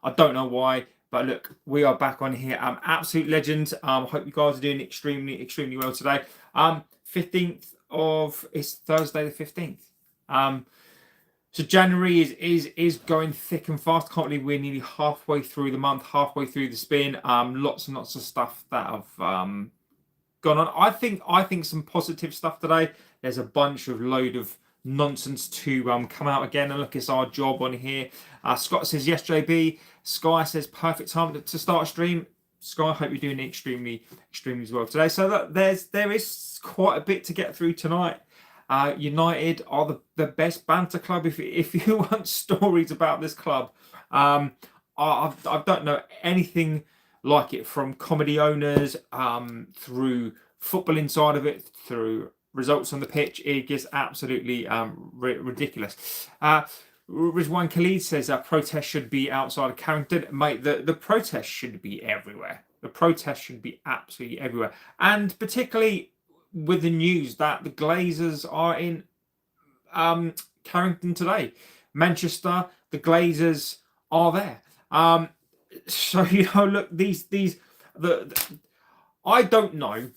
I don't know why, but look, we are back on here. Absolute legends. Hope you guys are doing extremely well today. 15th of, it's Thursday the 15th. So January is going thick and fast. Can't believe we're nearly halfway through the month, halfway through the spin. Lots and lots of stuff that have gone on. I think some positive stuff today. There's a load of nonsense to come out again. And look, it's our job on here. Scott says yes, JB. Sky says perfect time to start a stream. Sky, I hope you're doing extremely well today. So look, there is quite a bit to get through tonight. United are the best banter club. If you want stories about this club, I don't know anything like it, from comedy owners through football inside of it, through results on the pitch. It gets absolutely ridiculous. Rizwan Khalid says that protest should be outside of Carrington. Mate, the protest should be everywhere. The protest should be absolutely everywhere, and particularly with the news that the Glazers are in Carrington today. Manchester, the Glazers are there. So look, I don't know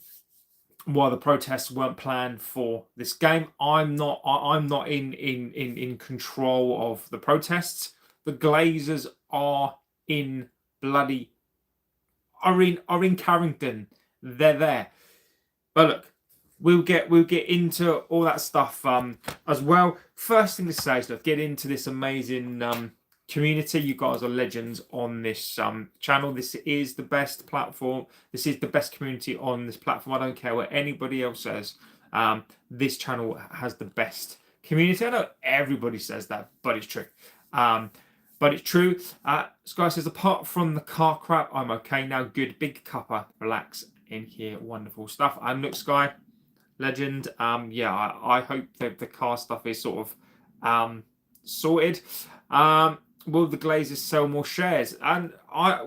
why the protests weren't planned for this game. I'm not in control of the protests. The Glazers are in Carrington. They're there. But look, we'll get into all that stuff as well. First thing to say is, look, get into this amazing community. You guys are legends on this channel. This is the best platform. This is the best community on this platform. I don't care what anybody else says. This channel has the best community. I know everybody says that, but it's true. But it's true. Sky says, apart from the car crap, I'm okay now. Good. Big cuppa. Relax in here. Wonderful stuff. And look, Sky, legend. Yeah, I hope that the car stuff is sort of sorted. Will the Glazers sell more shares? And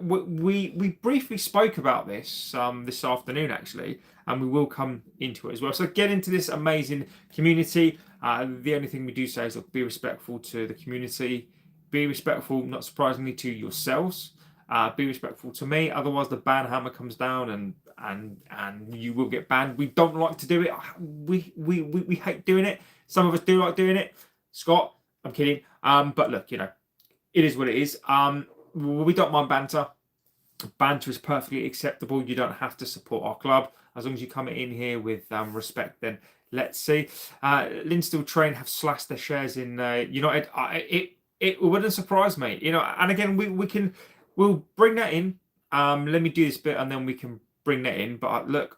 we briefly spoke about this this afternoon, actually, and we will come into it as well. So get into this amazing community. The only thing we do say is, look, be respectful to the community. Be respectful, not surprisingly, to yourselves. Be respectful to me. Otherwise, the ban hammer comes down, and you will get banned. We don't like to do it. We hate doing it. Some of us do like doing it. Scott, I'm kidding. But look, it is what it is. We don't mind banter. Banter is perfectly acceptable. You don't have to support our club. As long as you come in here with respect, then let's see. Linsteel Train have slashed their shares in United. It wouldn't surprise me. And again, we'll bring that in. Let me do this bit and then we can bring that in. But look,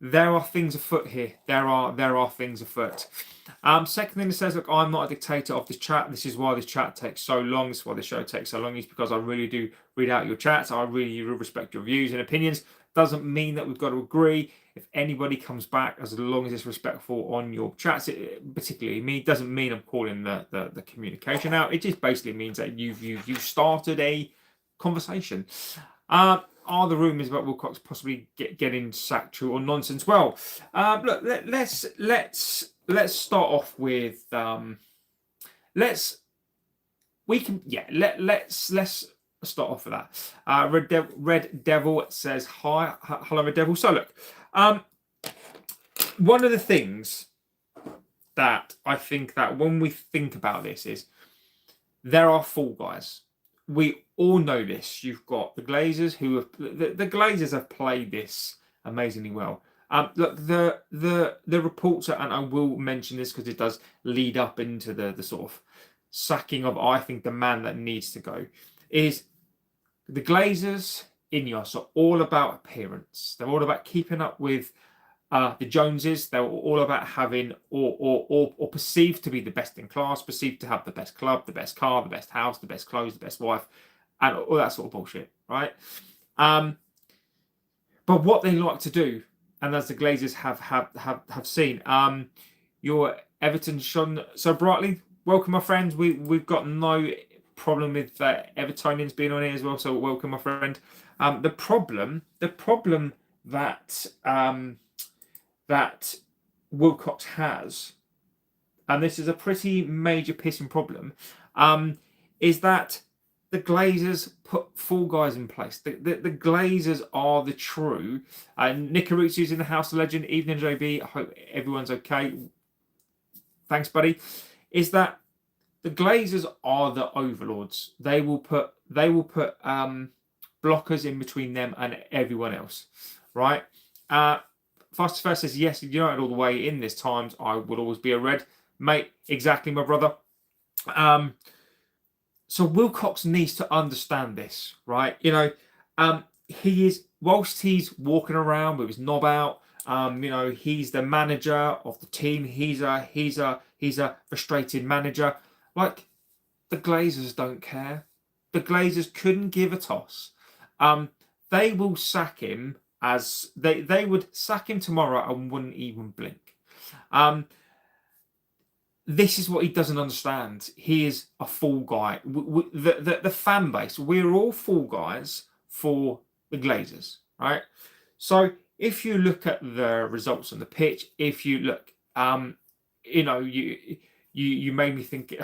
there are things afoot here. There are things afoot. Second thing that says, look, I'm not a dictator of this chat. This is why this chat takes so long. This is why the show takes so long. Is because I really do read out your chats. I really respect your views and opinions. Doesn't mean that we've got to agree. If anybody comes back, as long as it's respectful on your chats, particularly me, doesn't mean I'm calling the communication out. It just basically means that you've started a conversation. Are the rumours about Wilcox possibly getting sacked true or nonsense? Well, look, let's start off with let's start off with that. Red Devil says hi. Hello, Red Devil. So look, one of the things that I think that when we think about this is there are fall guys. We all know this. You've got the Glazers who have the Glazers have played this amazingly well. Look, the reports are, and I will mention this because it does lead up into the sort of sacking of, I think, the man that needs to go, is the Glazers, INEOS, are all about appearance. They're all about keeping up with the Joneses. They're all about having or perceived to be the best in class, perceived to have the best club, the best car, the best house, the best clothes, the best wife, and all that sort of bullshit, right? But what they like to do, and as the Glazers have seen, your Everton shone so brightly. Welcome, my friends. We've got no problem with Evertonians being on here as well. So welcome, my friend. The problem that that Wilcox has, and this is a pretty major pissing problem, is that the Glazers put 4 guys in place. The Glazers are the true. Nick Carucci's in the house, of legend. Evening, JB. I hope everyone's okay. Thanks, buddy. Is that the Glazers are the overlords? They will put blockers in between them and everyone else, right? Fast First says yes. United all the way in this times. I would always be a red, mate. Exactly, my brother. So Wilcox needs to understand this, right? He is, whilst he's walking around with his knob out, he's the manager of the team. He's a frustrated manager. Like, the Glazers don't care. The Glazers couldn't give a toss. They will sack him as they would sack him tomorrow and wouldn't even blink. This is what he doesn't understand. He is a fall guy. The fan base, we're all fall guys for the Glazers, right? So if you look at the results on the pitch, if you look, you made me think.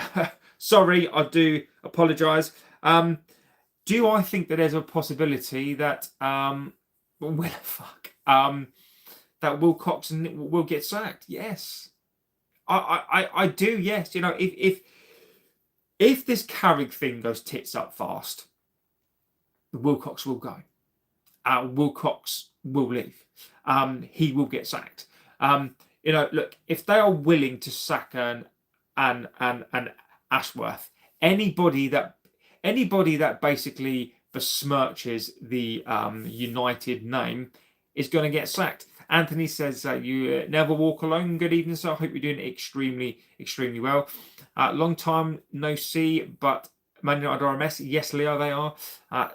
Sorry, I do apologise. Do I think that there's a possibility that that Wilcox will get sacked? Yes. I do, yes. If this Carrick thing goes tits up fast, Wilcox will go. Wilcox will leave. He will get sacked. Look, if they are willing to sack an Ashworth, anybody that basically besmirches the United name is going to get sacked. Anthony says you never walk alone. Good evening, sir. I hope you're doing extremely, extremely well. Long time no see, but Man United RMS. Yes, Leo, they are.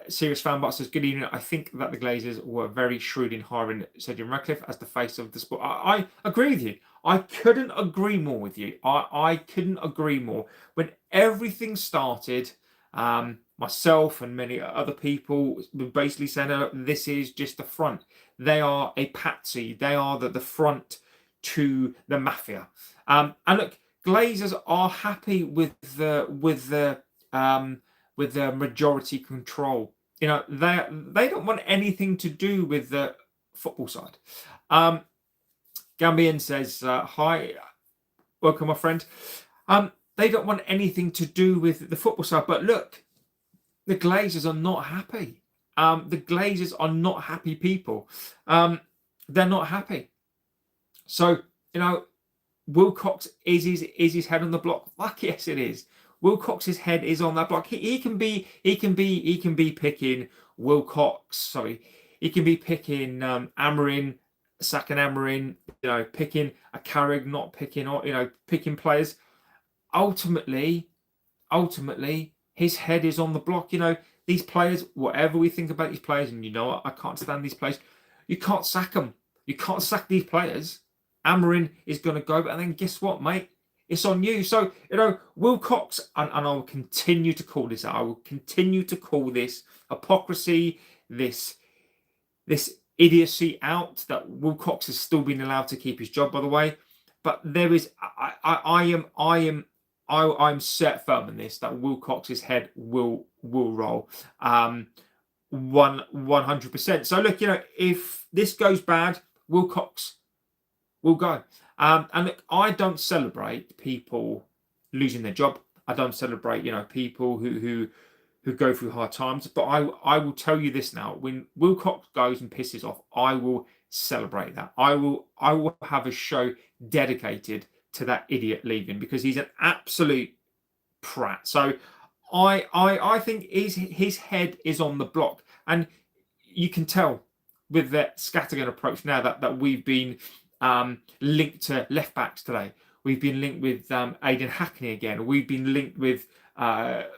Serious fan bot says, good evening. I think that the Glazers were very shrewd in hiring Sir Jim Ratcliffe as the face of the sport. I agree with you. I couldn't agree more with you. I couldn't agree more. When everything started, myself and many other people were basically saying, oh, this is just the front. They are a patsy. They are the front to the mafia. And look, Glazers are happy with the majority control. They don't want anything to do with the football side. Gambian says, hi, welcome, my friend. They don't want anything to do with the football side. But look, the Glazers are not happy. The Glazers are not happy people. They're not happy. So, Wilcox is his head on the block. Fuck yes, it is. Wilcox's head is on that block. He can be picking Wilcox. Sorry, he can be picking Amarin, sacking Amarin. Picking a Carrick, not picking, or picking players. Ultimately, his head is on the block. These players, whatever we think about these players, and I can't stand these players. You can't sack them. You can't sack these players. Amarin is going to go, but then guess what, mate? It's on you. So, Wilcox, and I will continue to call this out. I will continue to call this hypocrisy, this idiocy out, that Wilcox has still been allowed to keep his job, by the way. But there is, I'm set firm in this, that Wilcox's head will roll. 100%. So look, if this goes bad, Wilcox will go. And look, I don't celebrate people losing their job. I don't celebrate, people who go through hard times. But I will tell you this now: when Wilcox goes and pisses off, I will celebrate that. I will have a show dedicated to that idiot leaving, because he's an absolute prat. So I think his head is on the block, and you can tell with the scattergun approach now that we've been linked to left backs today. We've been linked with Aidan Hackney again. We've been linked with centre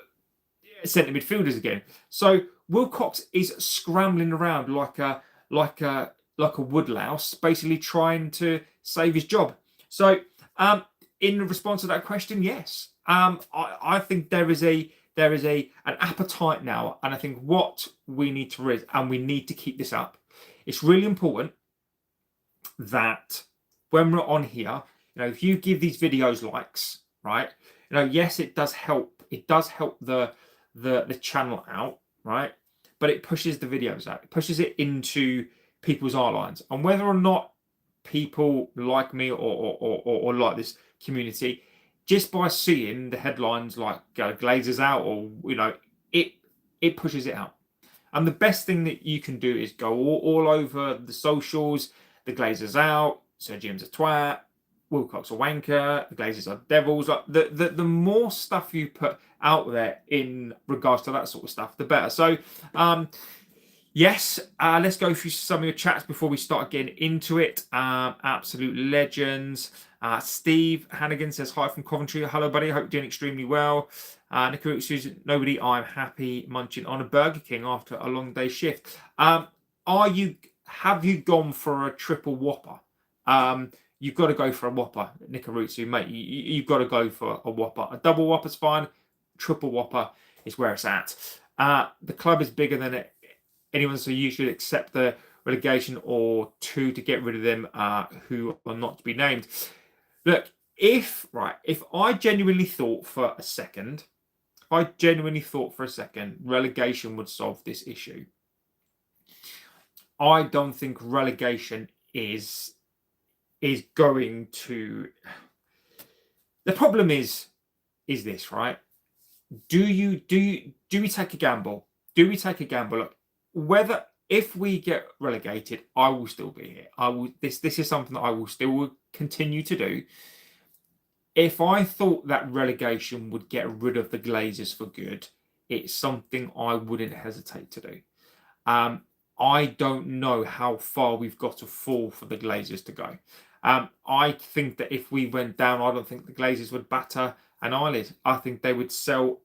midfielders again. So Wilcox is scrambling around like a woodlouse, basically trying to save his job. So in response to that question, yes, I think there is an appetite now, and I think what we need to raise, and we need to keep this up. It's really important that when we're on here, if you give these videos likes, right? Yes, it does help. It does help the the channel out, right? But it pushes the videos out. It pushes it into people's eye lines. And whether or not people like me or like this community, just by seeing the headlines like Glazers out, or it pushes it out. And the best thing that you can do is go all over the socials. The Glazers out, Sir Jim's a twat, Wilcox a wanker, the Glazers are devils. Like the more stuff you put out there in regards to that sort of stuff, the better. So yes, let's go through some of your chats before we start getting into it. Absolute legends. Steve Hannigan says hi from Coventry. Hello, buddy. Hope you're doing extremely well. Nick says, nobody, I'm happy munching on a Burger King after a long day shift. Have you gone for a triple Whopper? You've got to go for a Whopper, Nikarutsu, mate. You've got to go for a Whopper. A double Whopper's fine. Triple Whopper is where it's at. The club is bigger than anyone, so you should accept the relegation or two to get rid of them who are not to be named. Look, if I genuinely thought for a second, relegation would solve this issue, I don't think relegation is going to. The problem is this, right? Do we take a gamble? Do we take a gamble? Look, whether if we get relegated, I will still be here. I will. This is something that I will still continue to do. If I thought that relegation would get rid of the Glazers for good, it's something I wouldn't hesitate to do. I don't know how far we've got to fall for the Glazers to go. I think that if we went down, I don't think the Glazers would batter an eyelid. I think they would sell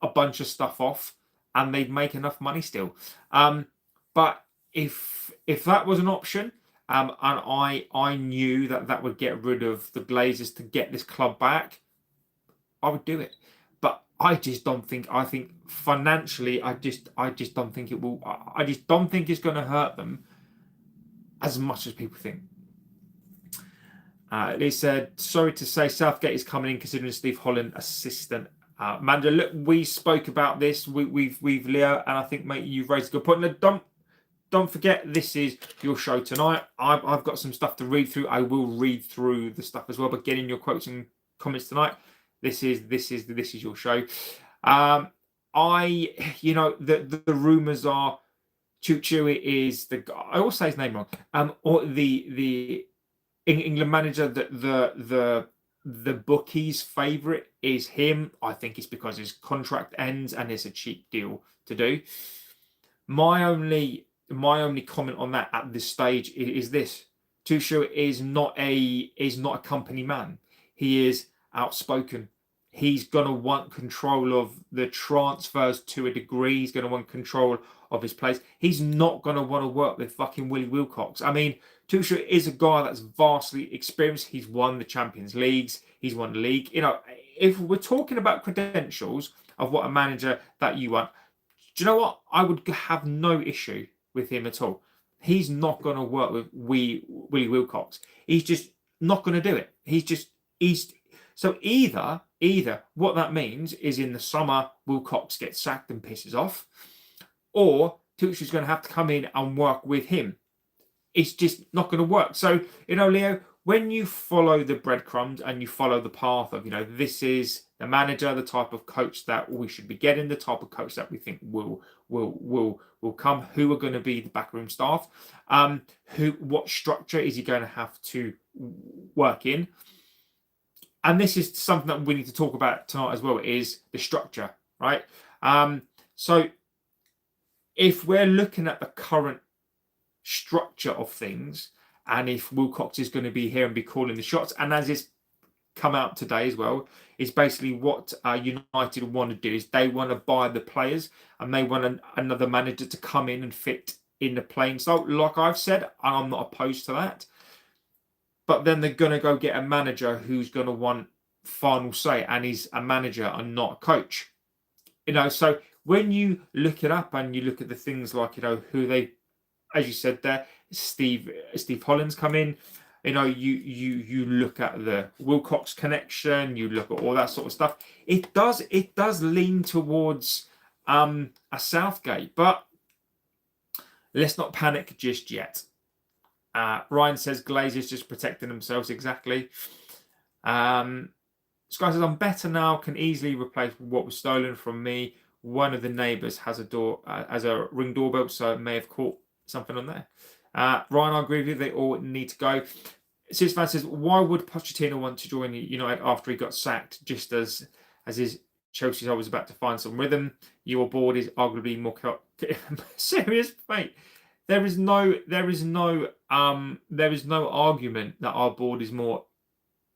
a bunch of stuff off and they'd make enough money still. But if that was an option, and I knew that would get rid of the Glazers to get this club back, I would do it. But I just don't think. I think financially, I just don't think it will. I just don't think it's going to hurt them as much as people think. They said, sorry to say, Southgate is coming in considering Steve Holland assistant manager. Look, we spoke about this. We've Leo, and I think, mate, you've raised a good point. Now, don't forget, this is your show tonight. I've got some stuff to read through. I will read through the stuff as well, but get in your quotes and comments tonight. This is your show. The rumours are Chuchu is the guy. I always say his name wrong. Or the England manager, the bookies' favourite is him. I think it's because his contract ends and it's a cheap deal to do. My only comment on that at this stage is this: Tuchel is not a company man. He is outspoken. He's gonna want control of the transfers to a degree. He's gonna want control of his place. He's not gonna want to work with fucking Willie Wilcox. I mean, Tuchel is a guy that's vastly experienced. He's won the Champions Leagues. He's won the league. If we're talking about credentials of what a manager that you want, do you know what? I would have no issue with him at all. He's not going to work with Willie Wilcox. He's just not going to do it. So either what that means is in the summer Wilcox gets sacked and pisses off, or Tuchel's going to have to come in and work with him. It's just not going to work. So, Leo, when you follow the breadcrumbs and you follow the path of, this is the manager, the type of coach that we should be getting, the type of coach that we think will come, who are going to be the backroom staff, what structure is he going to have to work in? And this is something that we need to talk about tonight as well, is the structure, right? So if we're looking at the current structure of things, and if Wilcox is going to be here and be calling the shots, and as it's come out today as well, is basically what United want to do is they want to buy the players and they want another manager to come in and fit in the playing style. Like I've said, I'm not opposed to that. But then they're going to go get a manager who's going to want final say, and he's a manager and not a coach. So when you look it up and you look at the things like, who they, as you said there, Steve Holland's come in. You look at the Wilcox connection, you look at all that sort of stuff. It does lean towards Southgate. But let's not panic just yet. Ryan says Glazers just protecting themselves. Exactly. Sky says, I'm better now, can easily replace what was stolen from me. One of the neighbours has a ring doorbell, so it may have caught something on there. Ryan, I agree with you, they all need to go. Sisman says, why would Pochettino want to join United after he got sacked, just as his Chelsea was about to find some rhythm? Your board is arguably more serious, mate. There is no argument that our board is more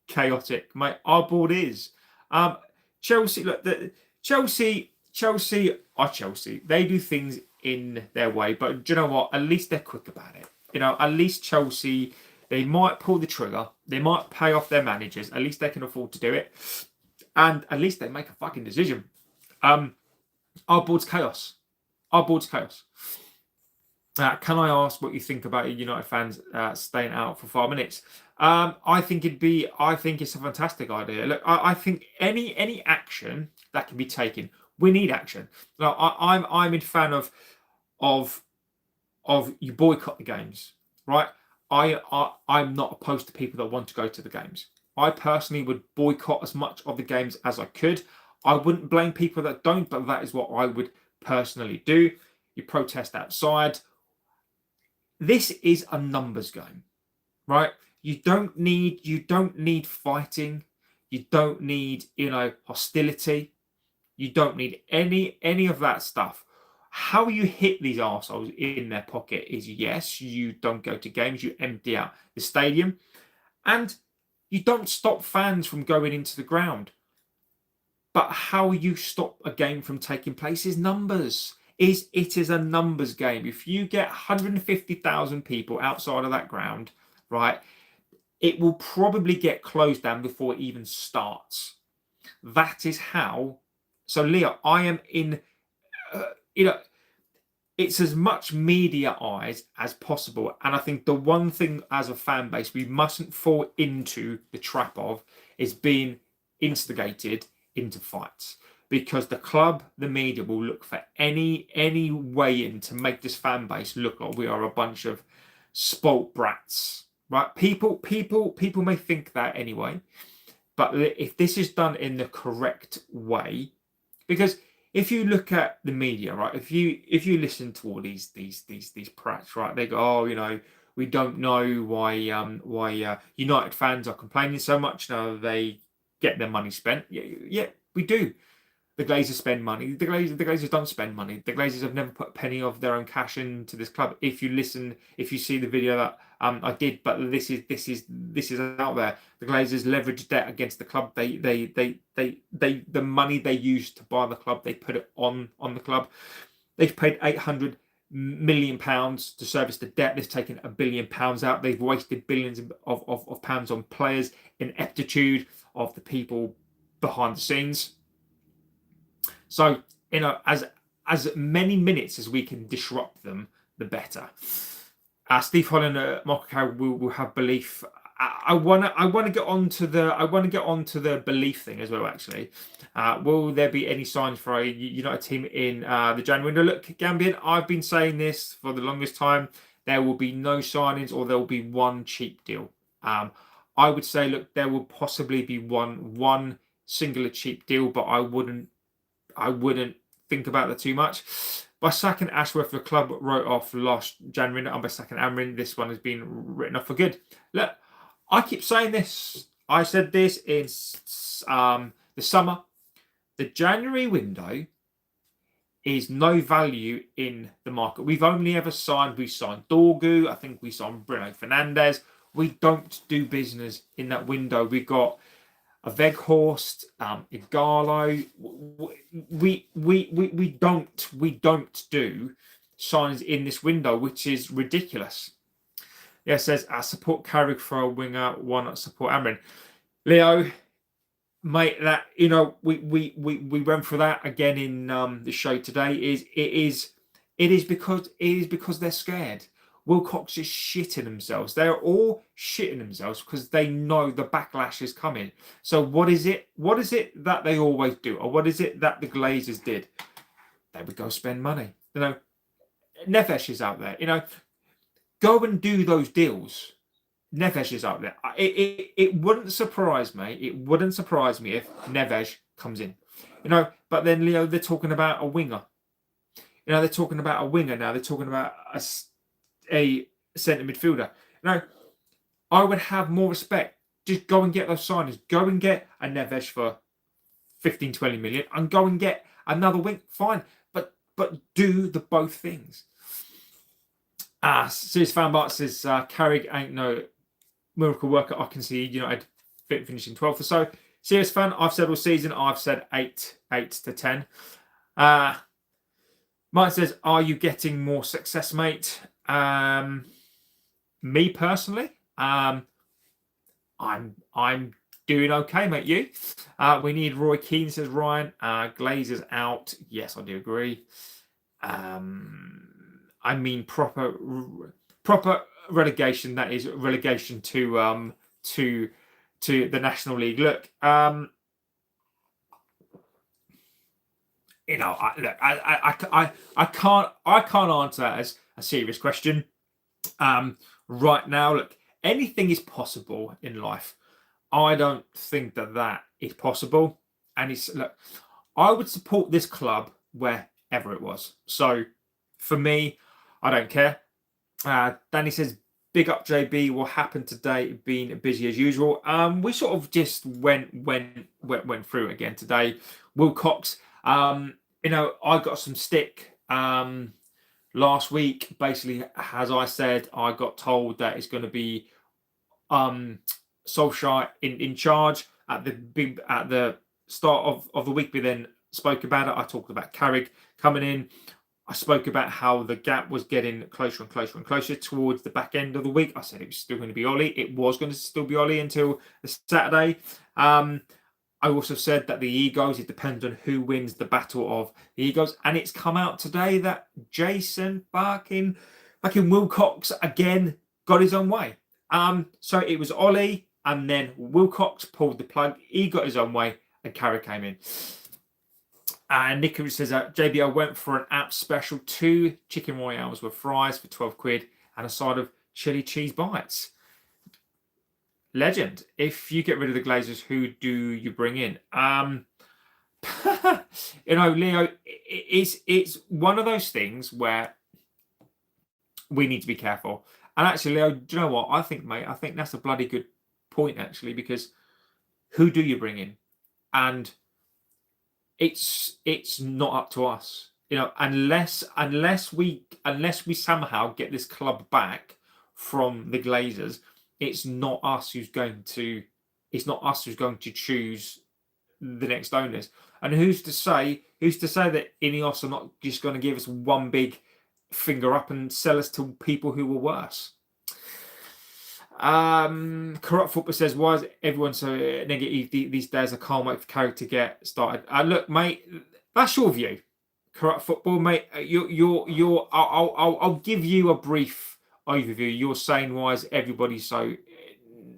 chaotic, mate. Our board is. Chelsea, look, Chelsea are Chelsea. They do things in their way, but do you know what? At least they're quick about it. At least Chelsea, they might pull the trigger. They might pay off their managers. At least they can afford to do it, and at least they make a fucking decision. Our board's chaos. Our board's chaos. Can I ask what you think about United fans staying out for 5 minutes? I think it's a fantastic idea. Look, I think any action that can be taken, we need action. Now, I'm in fan of you boycott the games, right? I'm not opposed to people that want to go to the games. I personally would boycott as much of the games as I could. I wouldn't blame people that don't, but that is what I would personally do. You protest outside. This is a numbers game, right? You don't need fighting. You don't need, hostility. You don't need any of that stuff. How you hit these arseholes in their pocket is, yes, you don't go to games, you empty out the stadium, and you don't stop fans from going into the ground. But how you stop a game from taking place is numbers. It is a numbers game. If you get 150,000 people outside of that ground, right, it will probably get closed down before it even starts. That is how. So, Leo, I am in, it's as much media eyes as possible. And I think the one thing as a fan base we mustn't fall into the trap of is being instigated into fights. Because the club, the media will look for any way in to make this fan base look like we are a bunch of spoilt brats, right? People may think that anyway, but if this is done in the correct way, because if you look at the media, right, if you listen to all these prats, right, they go, oh, we don't know why United fans are complaining so much now they get their money spent. Yeah, we do. The Glazers spend money. The Glazers don't spend money. The Glazers have never put a penny of their own cash into this club. If you see the video that I did, but this is out there. The Glazers leverage debt against the club. The money they used to buy the club, they put it on the club. They've paid £800 million to service the debt. They've taken £1 billion out. They've wasted billions of pounds on players. Ineptitude of the people behind the scenes. So, as many minutes as we can disrupt them, the better. Steve Holland, Marco will have belief. I want to get onto the belief thing as well. Actually, will there be any signs for a United team in the January window? Look, Gambian, I've been saying this for the longest time. There will be no signings, or there will be one cheap deal. I would say, look, there will possibly be one singular cheap deal, but I wouldn't think about that too much. By sacking Ashworth, the club wrote off last January, and by sacking Amrin, this one has been written off for good. Look, I keep saying this. I said this in the summer. The January window is no value in the market. We've signed Dorgu. I think we signed Bruno Fernandes. We don't do business in that window. We got a Veghorst, Igalo. We don't do signs in this window, which is ridiculous. Yeah, it says I support Carrick for a winger, why not support Amrin? Leo, mate, that we went through that again in the show today. It is because they're scared. Wilcox is shitting themselves. They're all shitting themselves because they know the backlash is coming. So what is it? What is it that they always do, or what is it that the Glazers did? they would go spend money. Neves is out there. Go and do those deals. Neves is out there. It wouldn't surprise me. It wouldn't surprise me if Neves comes in. But then Leo, they're talking about a winger. They're talking about a winger now. They're talking about a centre midfielder. I would have more respect. Just go and get those signings. Go and get a Neves for 15, 20 million and go and get another wing. Fine. But do the both things. Serious fan Bart says Carrick ain't no miracle worker. I can see United finishing 12th or so. Serious fan, I've said all season, I've said 8 to 10. Mike says, are you getting more success, mate? Me personally, I'm doing okay, mate. You? We need Roy Keane, says Ryan. Glazers out. Yes, I do agree. I mean proper relegation. That is relegation to the National League. Look, I can't answer that as a serious question. Right now, look, anything is possible in life. I don't think that is possible. And I would support this club wherever it was. So for me, I don't care. Danny says, big up JB. What happened today? Being busy as usual. We sort of just went through it again today. Wilcox. I got some stick last week. Basically, as I said, I got told that it's going to be Solskjaer in charge at the start of the week. We then spoke about it. I talked about Carrick coming in. I spoke about how the gap was getting closer and closer and closer towards the back end of the week. I said it was still going to be Ollie. It was going to still be Ollie until the Saturday. I also said that the egos, it depends on who wins the battle of the egos. And it's come out today that Jason back in Wilcox again got his own way. So it was Ollie and then Wilcox pulled the plug. He got his own way and Carrick came in. And Nick says, JB, I went for an app special, 2 chicken royales with fries for 12 quid and a side of chili cheese bites. Legend. If you get rid of the Glazers, who do you bring in? Leo, it's one of those things where we need to be careful. And actually, Leo, do you know what? I think that's a bloody good point, actually, because who do you bring in? And it's not up to us, unless we somehow get this club back from the Glazers. It's not us who's going to choose the next owners. And who's to say that INEOS are not just going to give us one big finger up and sell us to people who were worse? Corrupt Football says, why is everyone so negative these days? I can't wait for Carrick to get started. Look, mate, that's your view. Corrupt Football, mate. I'll give you a brief overview. You're saying, why is everybody so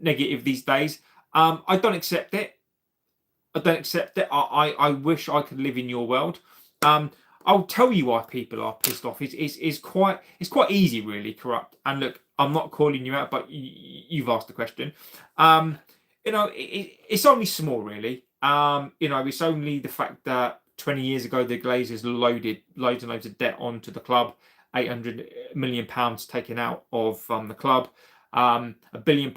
negative these days? I don't accept it. I wish I could live in your world. I'll tell you why people are pissed off. It's quite easy, really, Corrupt. And look, I'm not calling you out, but you've asked the question. It's only small, really. It's only the fact that 20 years ago the Glazers loaded loads and loads of debt onto the club, £800 million taken out of the club, £1 billion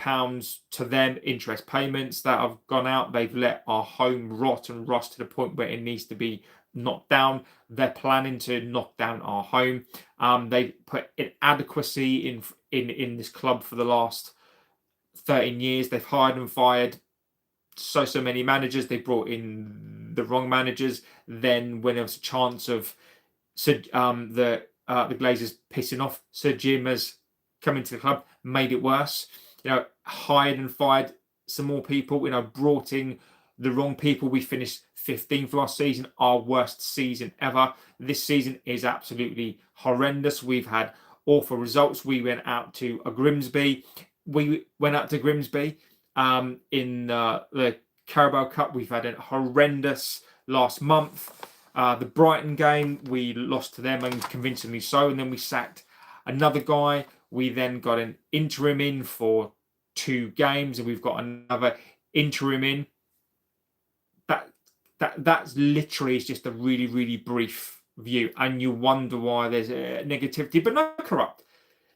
to them interest payments that have gone out. They've let our home rot and rust to the point where it needs to be knocked down. They're planning to knock down our home. They put inadequacy in this club for the last 13 years. They've hired and fired so many managers. They brought in the wrong managers. Then when there was a chance of the Glazers pissing off, Sir Jim has come into the club, made it worse. Hired and fired some more people. Brought in the wrong people. We finished 15th last season, our worst season ever. This season is absolutely horrendous. We've had awful results. We went out to Grimsby. In the Carabao Cup. We've had a horrendous last month. The Brighton game, we lost to them, and convincingly so, and then we sacked another guy. We then got an interim in for 2 games, and we've got another interim in. That's literally just a really, really brief view, and you wonder why there's negativity. But no, Corrupt.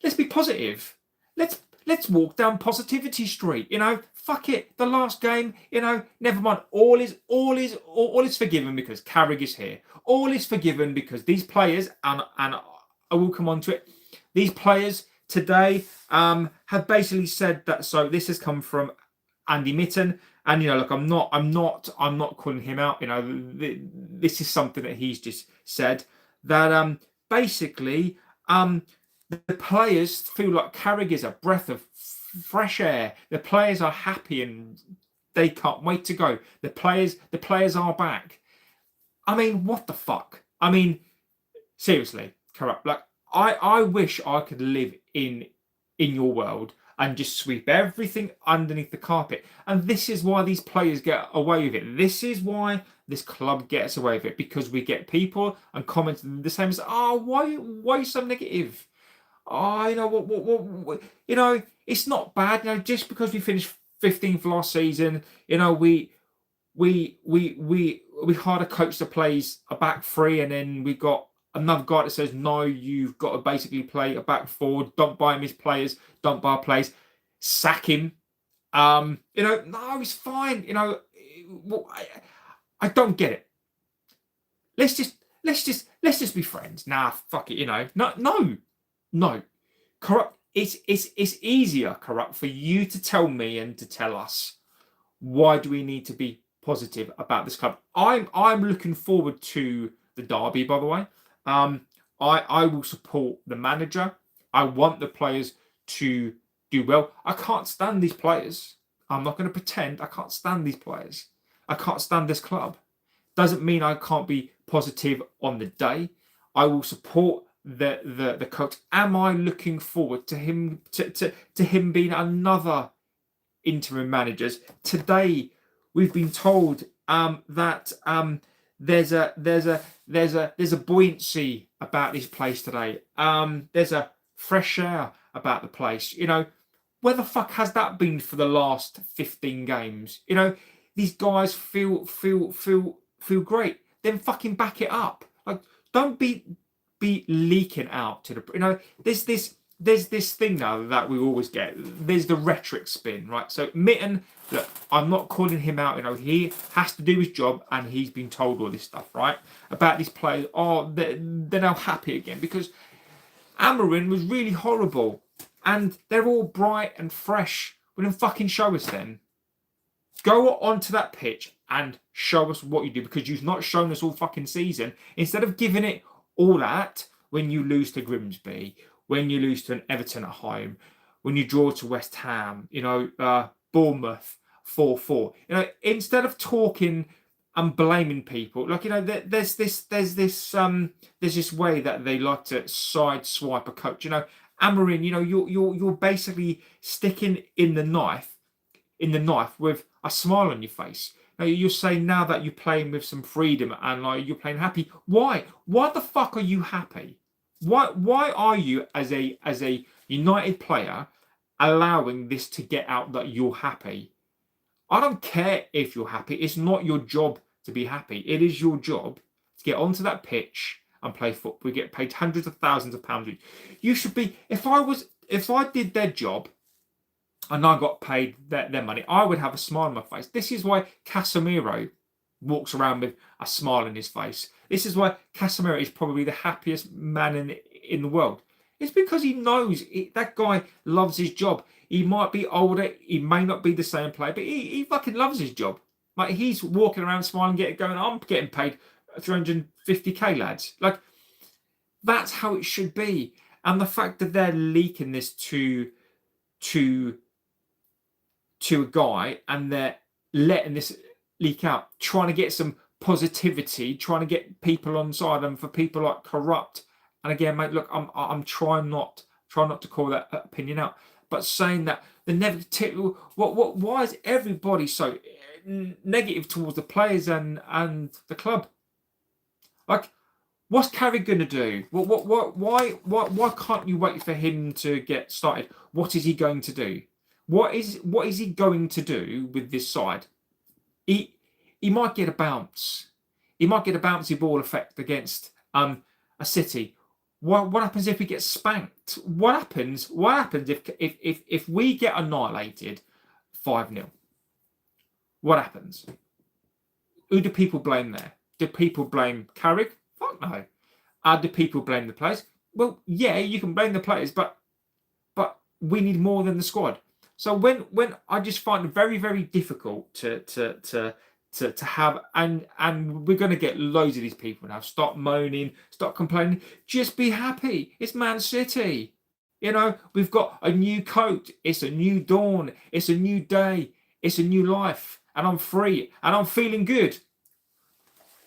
Let's be positive. Let's walk down positivity street. Fuck it. The last game, never mind. All is forgiven because Carrick is here. All is forgiven because these players, and I will come on to it. These players today have basically said that. So this has come from Andy Mitten, and look, I'm not calling him out. This is something that he's just said, that basically the players feel like Carrick is a breath of fresh air. The players are happy and they can't wait to go. The players are back. I mean, what the fuck? I mean, seriously, Corrupt. Like, I wish I could live in your world and just sweep everything underneath the carpet. And this is why these players get away with it. This is why this club gets away with it, because we get people and comments the same as, why are you so negative? What it's not bad. Just because we finished 15th last season, we hired a coach that plays a back 3, and then we got another guy that says, no, you've got to basically play a back 4. Don't buy him his players. Don't buy players. Sack him. No, he's fine. I don't get it. Let's just be friends. Nah, fuck it. No. Corrupt. It's easier, Corrupt, for you to tell me and to tell us why do we need to be positive about this club. I'm looking forward to the derby, by the way. I will support the manager. I want the players to do well. I can't stand these players. I'm not going to pretend I can't stand these players. I can't stand this club. Doesn't mean I can't be positive on the day. I will support the coach. Am I looking forward to him to him being another interim manager? Today we've been told that there's a buoyancy about this place today. There's a fresh air about the place. Where the fuck has that been for the last 15 games? These guys feel great. Then fucking back it up. Like, don't be leaking out to the. There's this thing now that we always get. There's the rhetoric spin, right? So Mitten, look, I'm not calling him out. He has to do his job, and he's been told all this stuff, right? About these players. They're now happy again because Amarin was really horrible, and they're all bright and fresh. Well, then fucking show us then. Go onto that pitch and show us what you do, because you've not shown us all fucking season. Instead of giving it all that when you lose to Grimsby, when you lose to an Everton at home, when you draw to West Ham, Bournemouth 4-4. Instead of talking and blaming people, there's this way that they like to sideswipe a coach. Amarin, you're basically sticking in the knife with a smile on your face. You're saying now that you're playing with some freedom and you're playing happy. Why? Why the fuck are you happy? Why are you as a United player allowing this to get out that you're happy? I don't care if you're happy. It's not your job to be happy. It is your job to get onto that pitch and play football. We get paid hundreds of thousands of pounds. You should be. If I did their job and I got paid their money, I would have a smile on my face. This is why Casemiro walks around with a smile on his face. This is why Casemiro is probably the happiest man in the world. It's because he knows that guy loves his job. He might be older, he may not be the same player, but he fucking loves his job. Like, he's walking around smiling, going, I'm getting paid 350k, lads. Like, that's how it should be. And the fact that they're leaking this to a guy, and they're letting this leak out, trying to get some positivity, trying to get people on side, and for people like Corrupt. And again, mate, look, I'm trying not to call that opinion out, but saying that the negative. Why is everybody so negative towards the players and the club? Like, what's Carrick going to do? Why can't you wait for him to get started? What is he going to do? What is he going to do with this side? He might get a bounce. He might get a bouncy ball effect against a City. What happens if we get spanked? What happens if we get annihilated 5-0? What happens? Who do people blame there? Do people blame Carrick? Fuck no. Do people blame the players? Well, yeah, you can blame the players, but we need more than the squad. So when I just find it very, very difficult to have, and we're going to get loads of these people now. Stop moaning, stop complaining. Just be happy. It's Man City. You know, we've got a new coach. It's a new dawn. It's a new day. It's a new life. And I'm free. And I'm feeling good.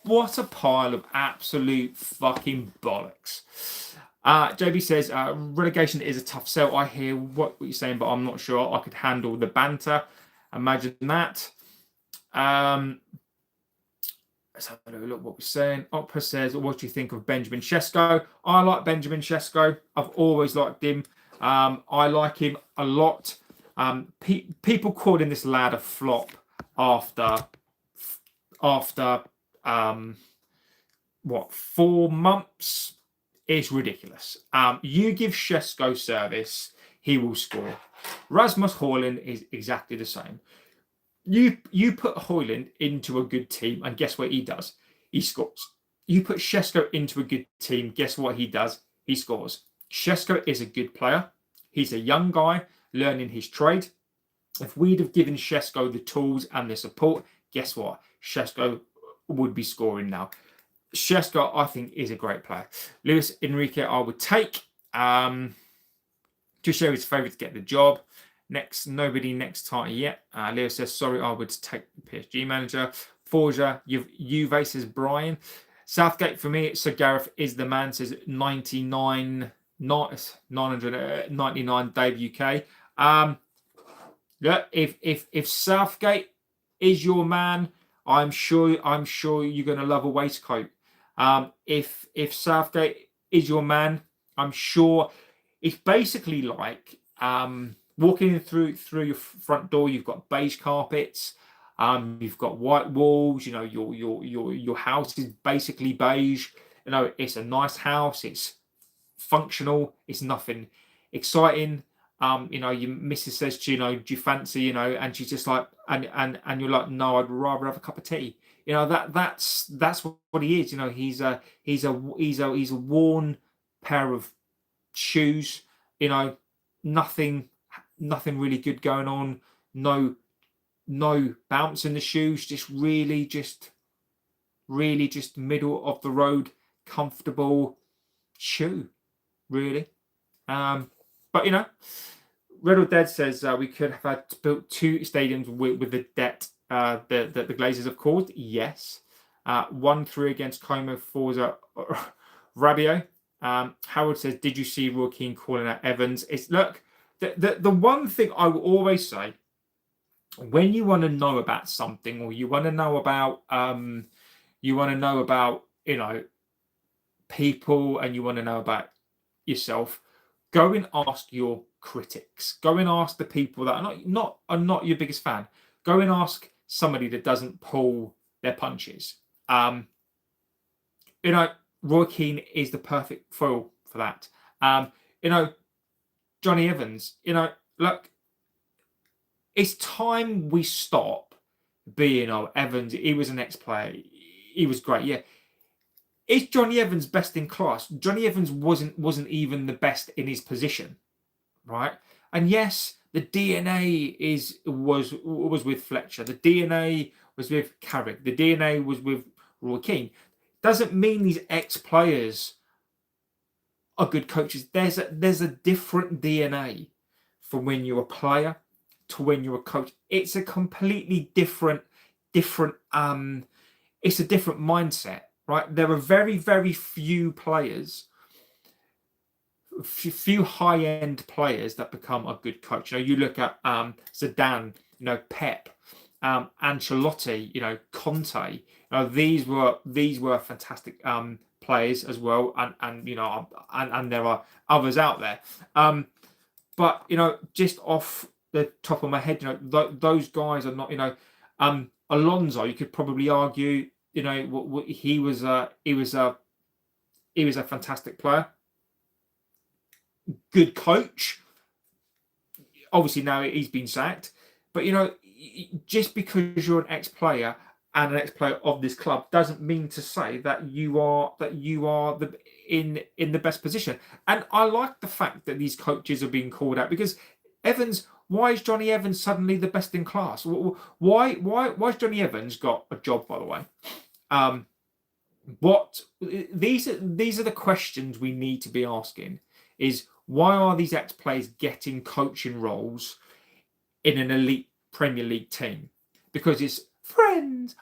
What a pile of absolute fucking bollocks. JB says, relegation is a tough sell. I hear what you're saying, but I'm not sure I could handle the banter. Imagine that. Let's have a look what we're saying. Opera says, what do you think of Benjamin Sesko? I like Benjamin Sesko. I've always liked him. I like him a lot. People calling this lad a flop after 4 months is ridiculous. You give Sesko service, he will score. Rasmus Højlund is exactly the same. You put Højlund into a good team, and guess what he does? He scores. You put Sesko into a good team, guess what he does? He scores. Sesko is a good player. He's a young guy learning his trade. If we'd have given Sesko the tools and the support, guess what? Sesko would be scoring now. Sesko, I think, is a great player. Luis Enrique, I would take. To show his favourite to get the job. Nobody next title yet. Leo says, sorry, I would take the PSG manager. Forja, Juve says Brian. Southgate, for me, Sir Gareth is the man, says 999 Dave UK. Yeah, if Southgate is your man, I'm sure you're going to love a waistcoat. If Southgate is your man, I'm sure it's basically like walking in through your front door. You've got beige carpets, you've got white walls. You know, your house is basically beige. You know, it's a nice house. It's functional. It's nothing exciting. You know, your missus says to you, know, do you fancy, you know, and she's just like, and you're like, no, I'd rather have a cup of tea. You know, that's what he is. You know, he's a worn pair of shoes. You know, nothing really good going on. No bounce in the shoes. Just really just middle of the road, comfortable shoe, really. But you know, Red or Dead says we could have had built 2 stadiums with the debt the Glazers have caused. Yes. 1-3 against Como, Forza, Rabiot. Howard says, did you see Roy Keane calling out Evans? It's look, the one thing I will always say, when you want to know about something, or you want to know about you know, people, and you want to know about yourself, go and ask your critics. Go and ask the people that are not your biggest fan. Go and ask somebody that doesn't pull their punches. You know, Roy Keane is the perfect foil for that. You know, Johnny Evans, you know, look, it's time we stop being, oh, Evans, he was an ex-player. He was great, yeah. Is Johnny Evans best in class? Johnny Evans wasn't even the best in his position, right? And yes, the DNA was with Fletcher. The DNA was with Carrick. The DNA was with Roy Keane. Doesn't mean these ex-players are good coaches. There's a different DNA from when you're a player to when you're a coach. It's a completely different. It's a different mindset. Right, there are very, very few players, few high-end players that become a good coach. You know, you look at Zidane, you know, Pep, Ancelotti, Conte. These were fantastic players as well, and there are others out there. But just off the top of my head, those guys are not. Alonso, you could probably argue, he was a fantastic player, good coach. Obviously now he's been sacked, but just because you're an ex-player and an ex-player of this club doesn't mean to say that you are in the best position. And I like the fact that these coaches are being called out, because Evans, why is Johnny Evans suddenly the best in class? Why's Johnny Evans got a job, by the way? These are the questions we need to be asking. Is why are these ex-players getting coaching roles in an elite Premier League team? Because it's friends,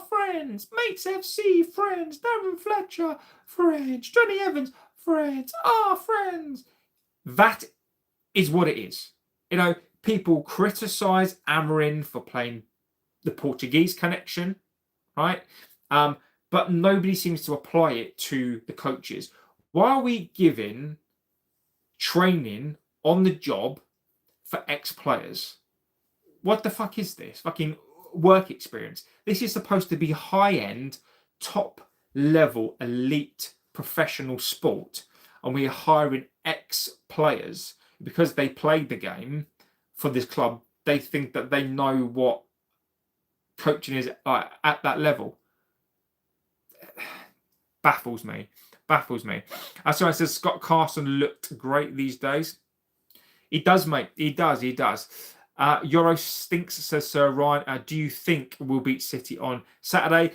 friends, Mates FC, friends, Darren Fletcher, friends, Johnny Evans, friends, friends. That is what it is. People criticise Amorim for playing the Portuguese connection, right? But nobody seems to apply it to the coaches. Why are we giving training on the job for ex-players? What the fuck is this? Fucking work experience. This is supposed to be high-end, top-level, elite, professional sport. And we're hiring ex-players because they played the game for this club. They think that they know what coaching is at that level. Baffles me. As someone says, Scott Carson looked great these days. He does, mate. He does. Euro stinks, says Sir Ryan. Do you think we'll beat City on Saturday?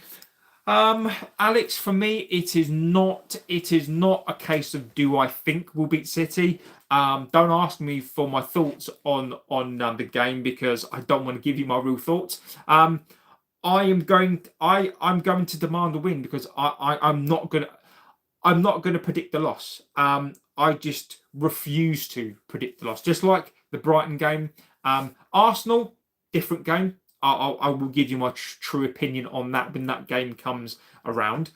Alex, for me, it is not a case of do I think we'll beat City. Don't ask me for my thoughts on the game, because I don't want to give you my real thoughts. I'm going to demand a win, because I'm not going to predict the loss. I just refuse to predict the loss. Just like the Brighton game. Arsenal, different game. I will give you my true opinion on that when that game comes around.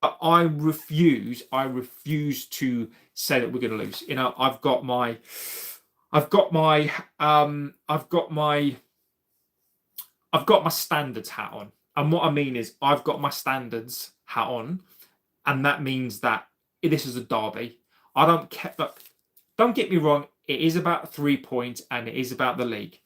But I refuse to say that we're going to lose. I've got my standards hat on. And what I mean is I've got my standards hat on, and that means that this is a derby. I don't care. Look, don't get me wrong. It is about 3 points, and it is about the league.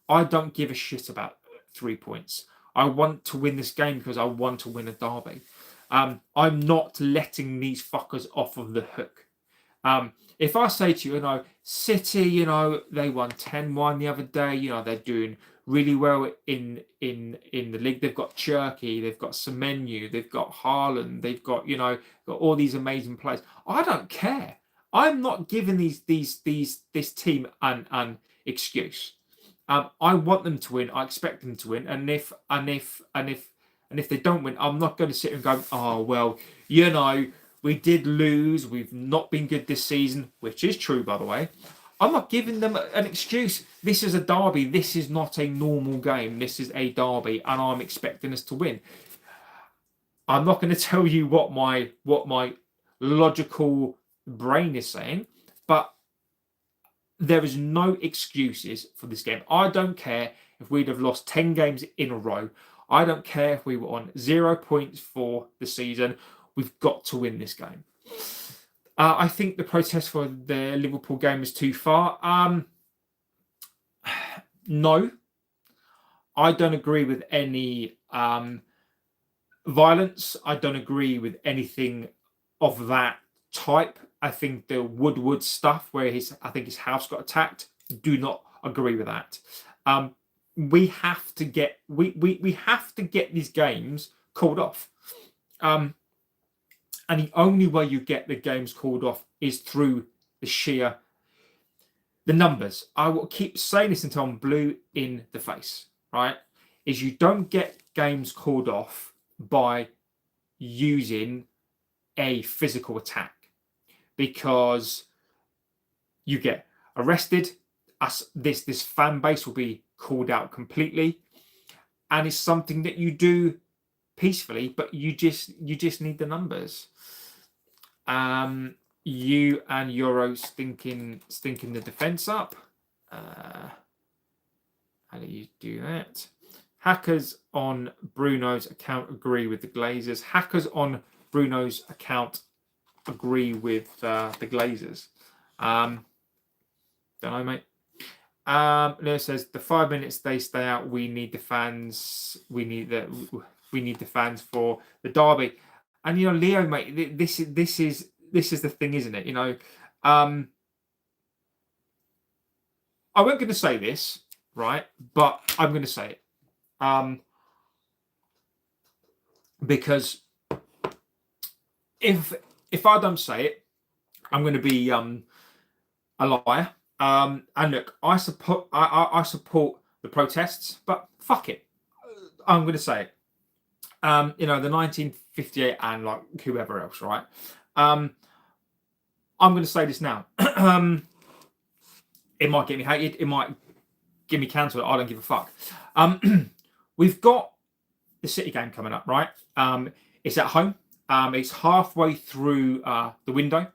I don't give a shit about 3 points. I want to win this game because I want to win a derby. I'm not letting these fuckers off of the hook. If I say to you, City, they won 10-1 the other day. They're doing really well in the league. They've got Cherky, they've got Semenyo, they've got Haaland, they've got all these amazing players. I don't care. I'm not giving this team an excuse. I want them to win. I expect them to win. And if they don't win, I'm not going to sit and go, oh well, we did lose. We've not been good this season, which is true, by the way. I'm not giving them an excuse. This is a derby. This is not a normal game. This is a derby, and I'm expecting us to win. I'm not going to tell you what my logical brain is saying, but there is no excuses for this game. I don't care if we'd have lost 10 games in a row. I don't care if we were on 0 points for the season. We've got to win this game. I think the protest for the Liverpool game is too far. No. I don't agree with any violence. I don't agree with anything of that type. I think the Woodward stuff where I think his house got attacked, do not agree with that. We have to get these games called off. And the only way you get the games called off is through the numbers. I will keep saying this until I'm blue in the face, right? Is you don't get games called off by using a physical attack, because you get arrested. This fan base will be called out completely. and it's something that you do peacefully, but you just need the numbers. You and Euro stinking the defense up. How do you do that? Hackers on Bruno's account agree with the Glazers. Hackers on Bruno's account agree with the Glazers. Don't know, mate. Lewis says the 5 minutes they stay out. We need the fans. We need the fans for the derby. And you know, Leo, mate, this is the thing, isn't it? You know, I wasn't going to say this, right? But I'm going to say it. Because if I don't say it, I'm going to be a liar. And look, I support the protests, but fuck it, I'm going to say it. You know, the 1958 and like whoever else, right? I'm going to say this now. It might get me hated. It might get me cancelled. I don't give a fuck. We've got the City game coming up, right? It's at home. It's halfway through the window.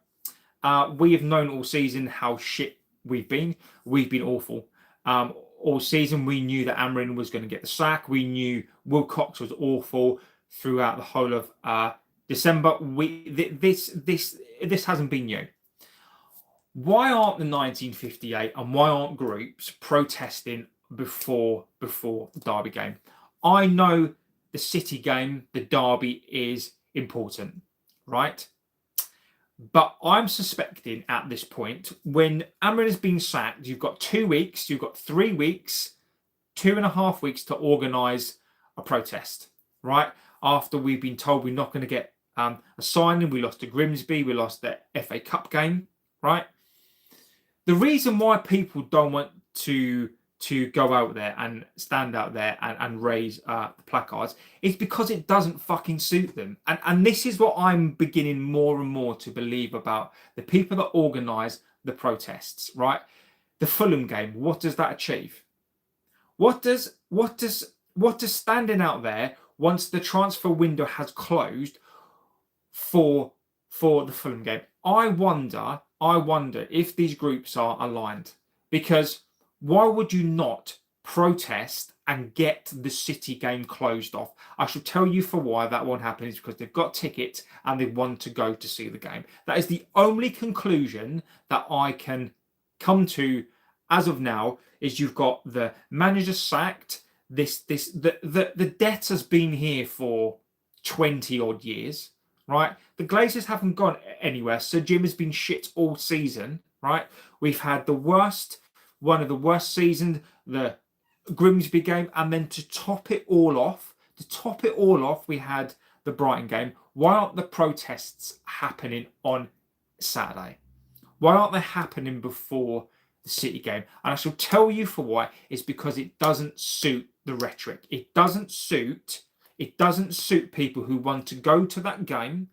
We have known all season how shit we've been. We've been awful. All season, we knew that Amarin was going to get the sack. We knew Wilcox was awful throughout the whole of December. This hasn't been new. Why aren't the 1958 and why aren't groups protesting before the derby game? I know the City game, the derby is important, right? But I'm suspecting at this point, when Amarin has been sacked, you've got 2 weeks, you've got 3 weeks, 2.5 weeks to organise a protest, right? After we've been told we're not going to get a signing, we lost to Grimsby, we lost the FA Cup game, right? The reason why people don't want to go out there and stand out there and raise the placards is because it doesn't fucking suit them. And this is what I'm beginning more and more to believe about the people that organise the protests, right? The Fulham game, what does that achieve? What does standing out there once the transfer window has closed for the Fulham game? I wonder if these groups are aligned, because why would you not protest and get the City game closed off? I shall tell you for why that won't happen is because they've got tickets and they want to go to see the game. That is the only conclusion that I can come to as of now. Is you've got the manager sacked. The debt has been here for 20 odd years, right? The Glazers haven't gone anywhere. Sir Jim has been shit all season, right? We've had one of the worst seasons, the Grimsby game, and then to top it all off, we had the Brighton game. Why aren't the protests happening on Saturday? Why aren't they happening before the City game? And I shall tell you for why. It's because it doesn't suit the rhetoric. It doesn't suit people who want to go to that game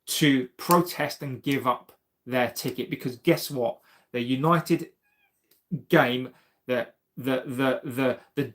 to protest and give up their ticket. Because guess what? The United game, the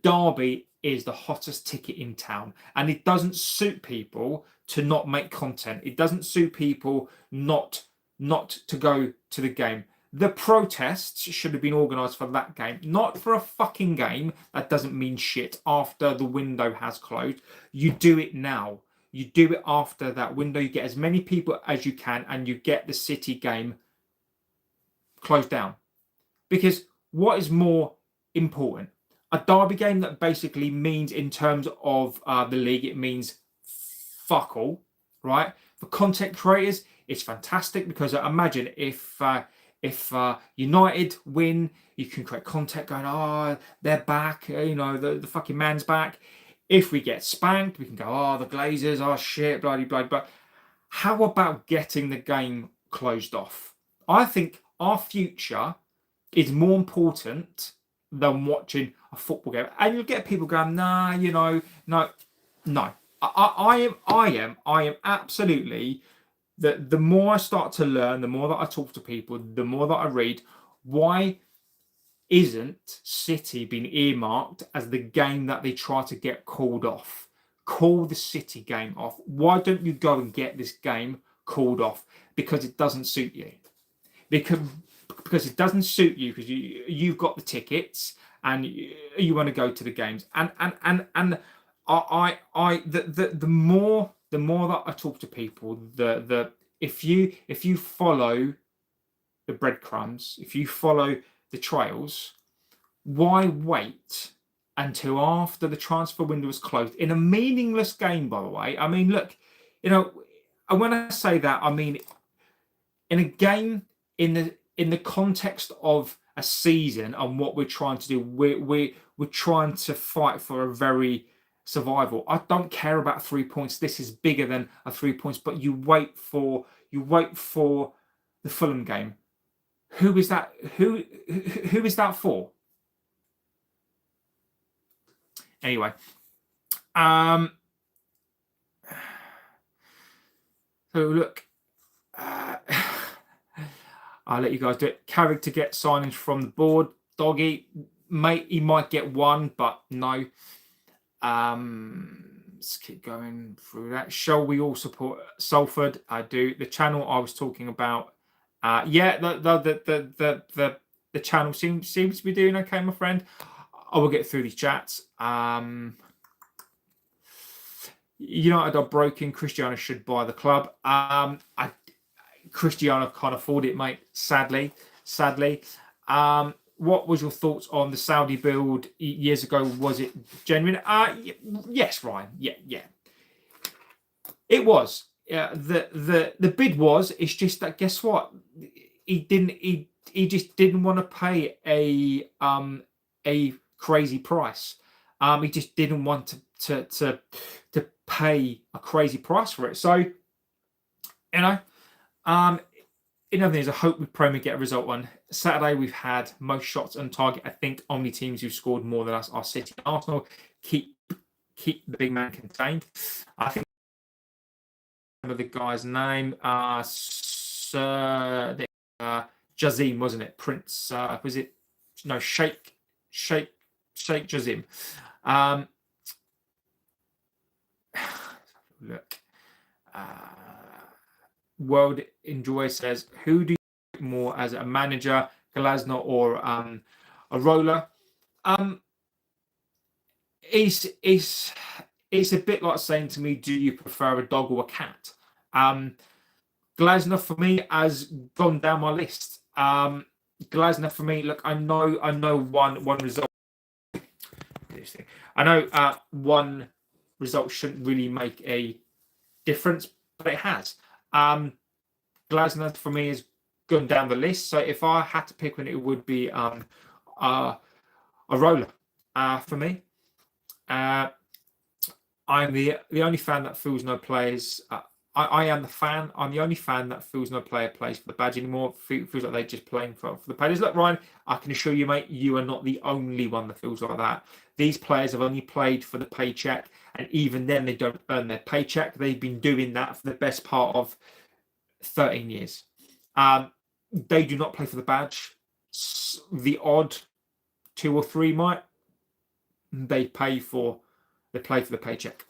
derby is the hottest ticket in town, and it doesn't suit people to not make content. It doesn't suit people not to go to the game. The protests should have been organised for that game, not for a fucking game that doesn't mean shit after the window has closed. You do it now. You do it after that window. You get as many people as you can, and you get the City game closed down. Because what is more important? A derby game that basically means, in terms of the league, it means fuck all, right? For content creators, it's fantastic, because imagine if United win, you can create content going, oh, they're back, you know, the fucking man's back. If we get spanked, we can go, oh, the Glazers, oh shit, bloody blah. But how about getting the game closed off? I think our future is more important than watching a football game. And you'll get people going, nah, you know, no. I am absolutely, the more I start to learn, the more that I talk to people, the more that I read, why isn't City being earmarked as the game that they try to get called off? Call the City game off. Why don't you go and get this game called off? Because it doesn't suit you. Because it doesn't suit you, because you've got the tickets and you want to go to the games. And the more that I talk to people, if you follow the breadcrumbs, if you follow the trails, why wait until after the transfer window is closed in a meaningless game? By the way, I mean, look, and when I say that, I mean in a game in the context of a season and what we're trying to do, we're trying to fight for a very survival. I don't care about 3 points. This is bigger than a 3 points. But you wait for the Fulham game. Who is that? Who is that for? Anyway, so look, I'll let you guys do it. Carrick to get signings from the board. Doggy, mate, he might get one, but no. Let's keep going through that. Shall we all support Salford? I do. The channel I was talking about. Yeah, the channel seems to be doing okay, my friend. I will get through these chats. United are broken. Cristiano should buy the club. Cristiano can't afford it, mate. Sadly. What was your thoughts on the Saudi build years ago? Was it genuine? Yes, Ryan. Yeah. It was. The bid was. It's just that, guess what? He just didn't want to pay a crazy price. He just didn't want to pay a crazy price for it. So, in other news, I hope we Premier get a result on Saturday. We've had most shots on target. I think only teams who've scored more than us are City and Arsenal. Keep the big man contained. I think the guy's name, Sir Jazim, wasn't it? Prince, was it? No, Sheikh Jazim. Look. World Enjoy says, who do you like more as a manager, Glazer or a roller? It's a bit like saying to me, do you prefer a dog or a cat? Glazer for me has gone down my list. Glazer for me, look, I know one result. I know one result shouldn't really make a difference, but it has. Glazer for me has gone down the list. So if I had to pick one, it would be a roller for me. I'm the only fan that feels no players. I am the fan. I'm the only fan that feels no player plays for the badge anymore. Feels like they're just playing for the players. Look, Ryan, I can assure you, mate, you are not the only one that feels like that. These players have only played for the paycheck, and even then, they don't earn their paycheck. They've been doing that for the best part of 13 years. They do not play for the badge. The odd 2 or 3 might. They play for the paycheck.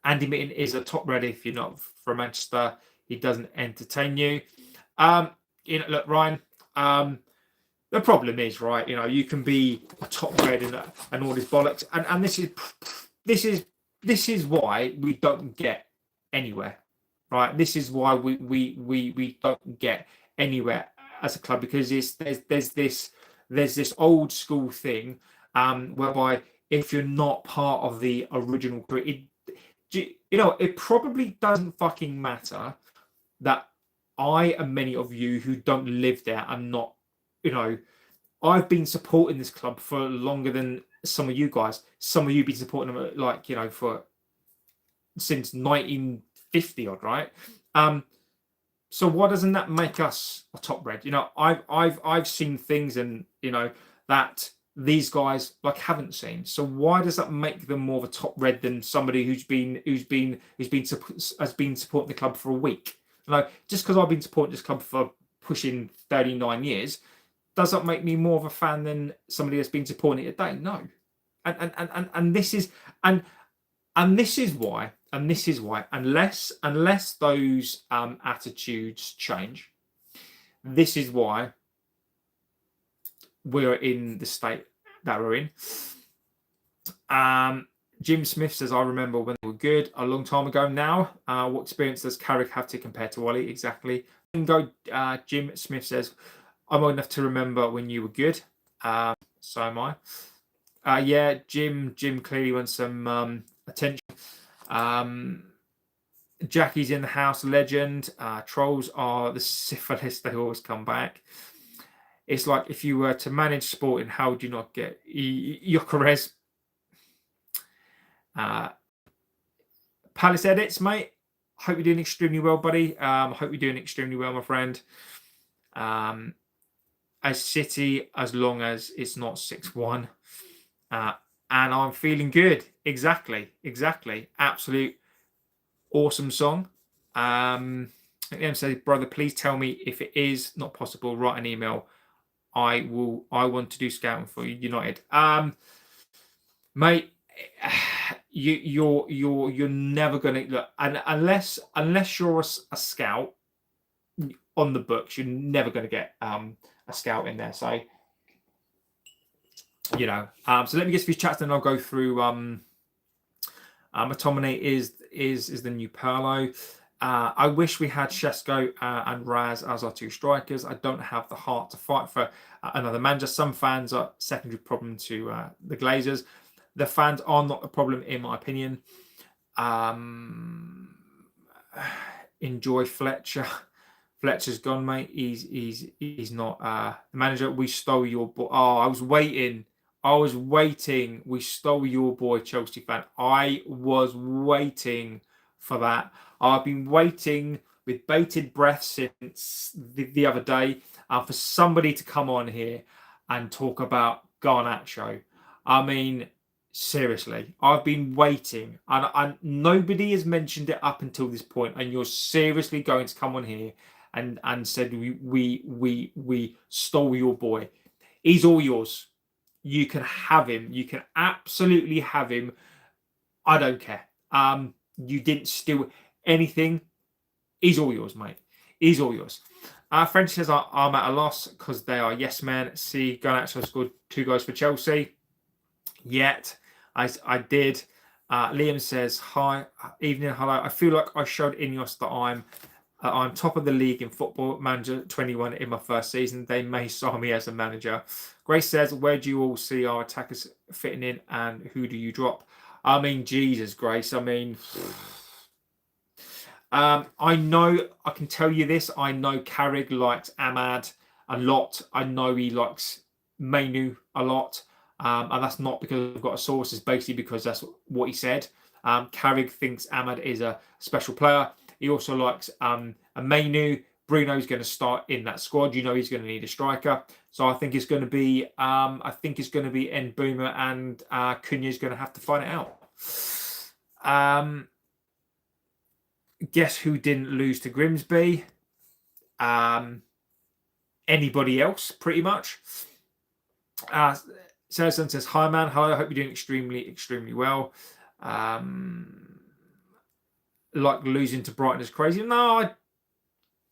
Andy Mitten is a top red. If you're not from Manchester, he doesn't entertain you. Look, Ryan. The problem is, right? You can be a top red and all this bollocks, and this is why we don't get anywhere, right? This is why we don't get anywhere as a club, because there's this old school thing, whereby if you're not part of the original crew, it probably doesn't fucking matter that I and many of you who don't live there are not, I've been supporting this club for longer than some of you guys. Some of you have been supporting them for since 1950 odd, right? So why doesn't that make us a top red? I've seen things and that these guys haven't seen. So why does that make them more of a top red than somebody has been supporting the club for a week? Just because I've been supporting this club for pushing 39 years Does that make me more of a fan than somebody that's been supporting it today? No. And this is why unless those attitudes change, this is why we're in the state that we're in. Jim Smith says, I remember when they were good a long time ago now. What experience does Carrick have to compare to Wally? Exactly. Jim Smith says, I'm old enough to remember when you were good. So am I. Yeah, Jim clearly wants some attention. Jackie's in the house, legend. Trolls are the syphilis, they always come back. It's like if you were to manage sport, how would you not get Yokeres? Palace edits, mate. Hope you're doing extremely well, buddy. Hope you're doing extremely well, my friend. As City, as long as it's not 6-1. And I'm feeling good. Exactly. Absolute awesome song. M says, brother, please tell me if it is not possible. Write an email. I want to do scouting for you, United. Mate, you're never gonna look, and unless you're a scout on the books, you're never gonna get a scout in there. So so let me get to these chats, then I'll go through. McTominay is the new Perlo. I wish we had Shesko and Raz as our two strikers. I don't have the heart to fight for another manager. Some fans are secondary problem to the Glazers. The fans are not a problem, in my opinion. Enjoy Fletcher. Fletcher's gone, mate. He's not the manager. We stole your ball. Oh, I was waiting. We stole your boy, Chelsea fan. I was waiting for that. I've been waiting with bated breath since the other day for somebody to come on here and talk about Garnacho. I mean, seriously, I've been waiting, and nobody has mentioned it up until this point, and you're seriously going to come on here and said we stole your boy. He's all yours. You can have him. You can absolutely have him. I don't care. You didn't steal anything. He's all yours, mate. He's all yours. French says, I'm at a loss because they are yes men. See, Garnacho scored 2 goals for Chelsea. Yet, I did. Liam says, hi, evening, hello. I feel like I showed INEOS that I'm top of the league in Football Manager 21 in my first season. They may sign me as a manager. Grace says, where do you all see our attackers fitting in and who do you drop? I mean, Jesus, Grace. I mean, I know, I can tell you this. I know Carrick likes Ahmad a lot. I know he likes Mainu a lot. And that's not because I've got a source. It's basically because that's what he said. Carrick thinks Ahmad is a special player. He also likes a Mainu. Bruno's going to start in that squad. He's going to need a striker. So I think it's going to be Mbeumo and Cunha's going to have to find it out. Guess who didn't lose to Grimsby? Anybody else, pretty much. Saracen says, hi man, hello, I hope you're doing extremely well. Like losing to Brighton is crazy. No, I